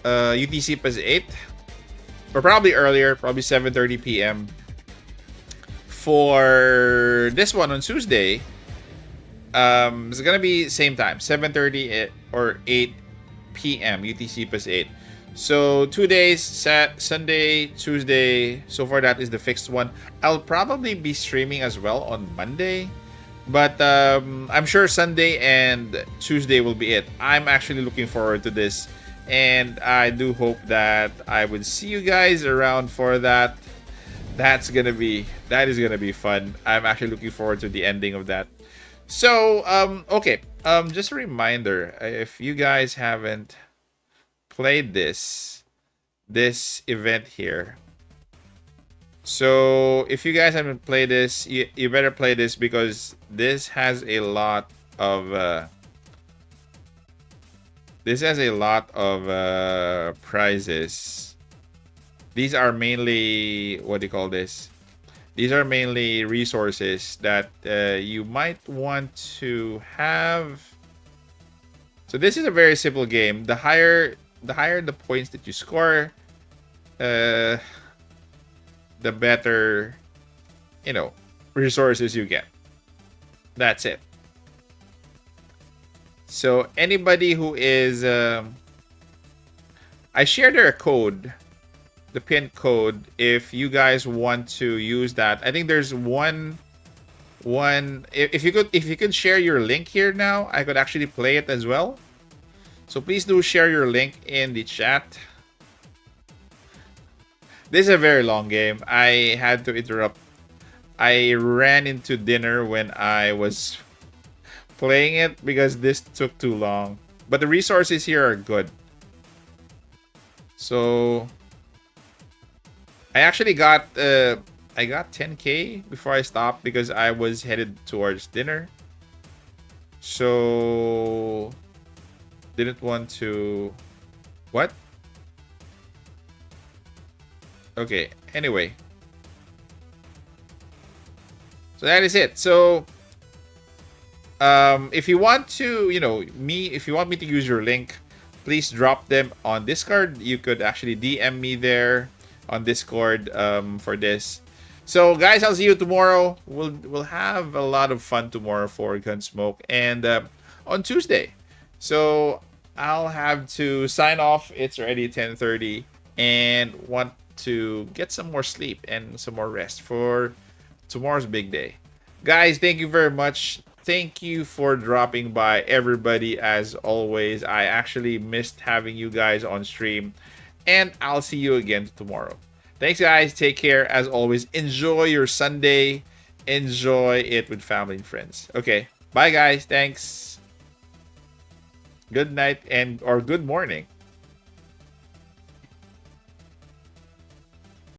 B: UTC plus 8. Or probably earlier, probably 7:30 p.m. For this one on Tuesday, it's gonna be same time, 7:30 or 8 p.m. UTC plus 8. So 2 days, Sunday, Tuesday. So far that is the fixed one. I'll probably be streaming as well on Monday, but I'm sure Sunday and Tuesday will be it. I'm actually looking forward to this, and I do hope that I would see you guys around for that. That is gonna be fun. I'm actually looking forward to the ending of that. So, okay. Just a reminder, if you guys haven't played this event here. So, if you guys haven't played this, you better play this because this has a lot of This has a lot of prizes. These are mainly, what do you call this? These are mainly resources that you might want to have. So this is a very simple game. The higher the points that you score, the better, you know, resources you get. That's it. So anybody who is, I shared their code, the pin code, if you guys want to use that. I think there's one. If you could share your link here now, I could actually play it as well. So please do share your link in the chat. This is a very long game. I had to interrupt. I ran into dinner when I was playing it because this took too long. But the resources here are good. So I actually got I got 10k before I stopped because I was headed towards dinner. So didn't want to. What? Okay, anyway. So that is it. So if you want to, if you want me to use your link, please drop them on Discord. You could actually DM me there on Discord for this. So guys, I'll see you tomorrow. We'll have a lot of fun tomorrow for Gunsmoke and on Tuesday. So I'll have to sign off. It's already 10:30 and want to get some more sleep and some more rest for tomorrow's big day. Guys, thank you very much. Thank you for dropping by, everybody, as always. I actually missed having you guys on stream, and I'll see you again tomorrow. Thanks, guys. Take care. As always, enjoy your Sunday. Enjoy it with family and friends. Okay. Bye, guys. Thanks. Good night or good morning.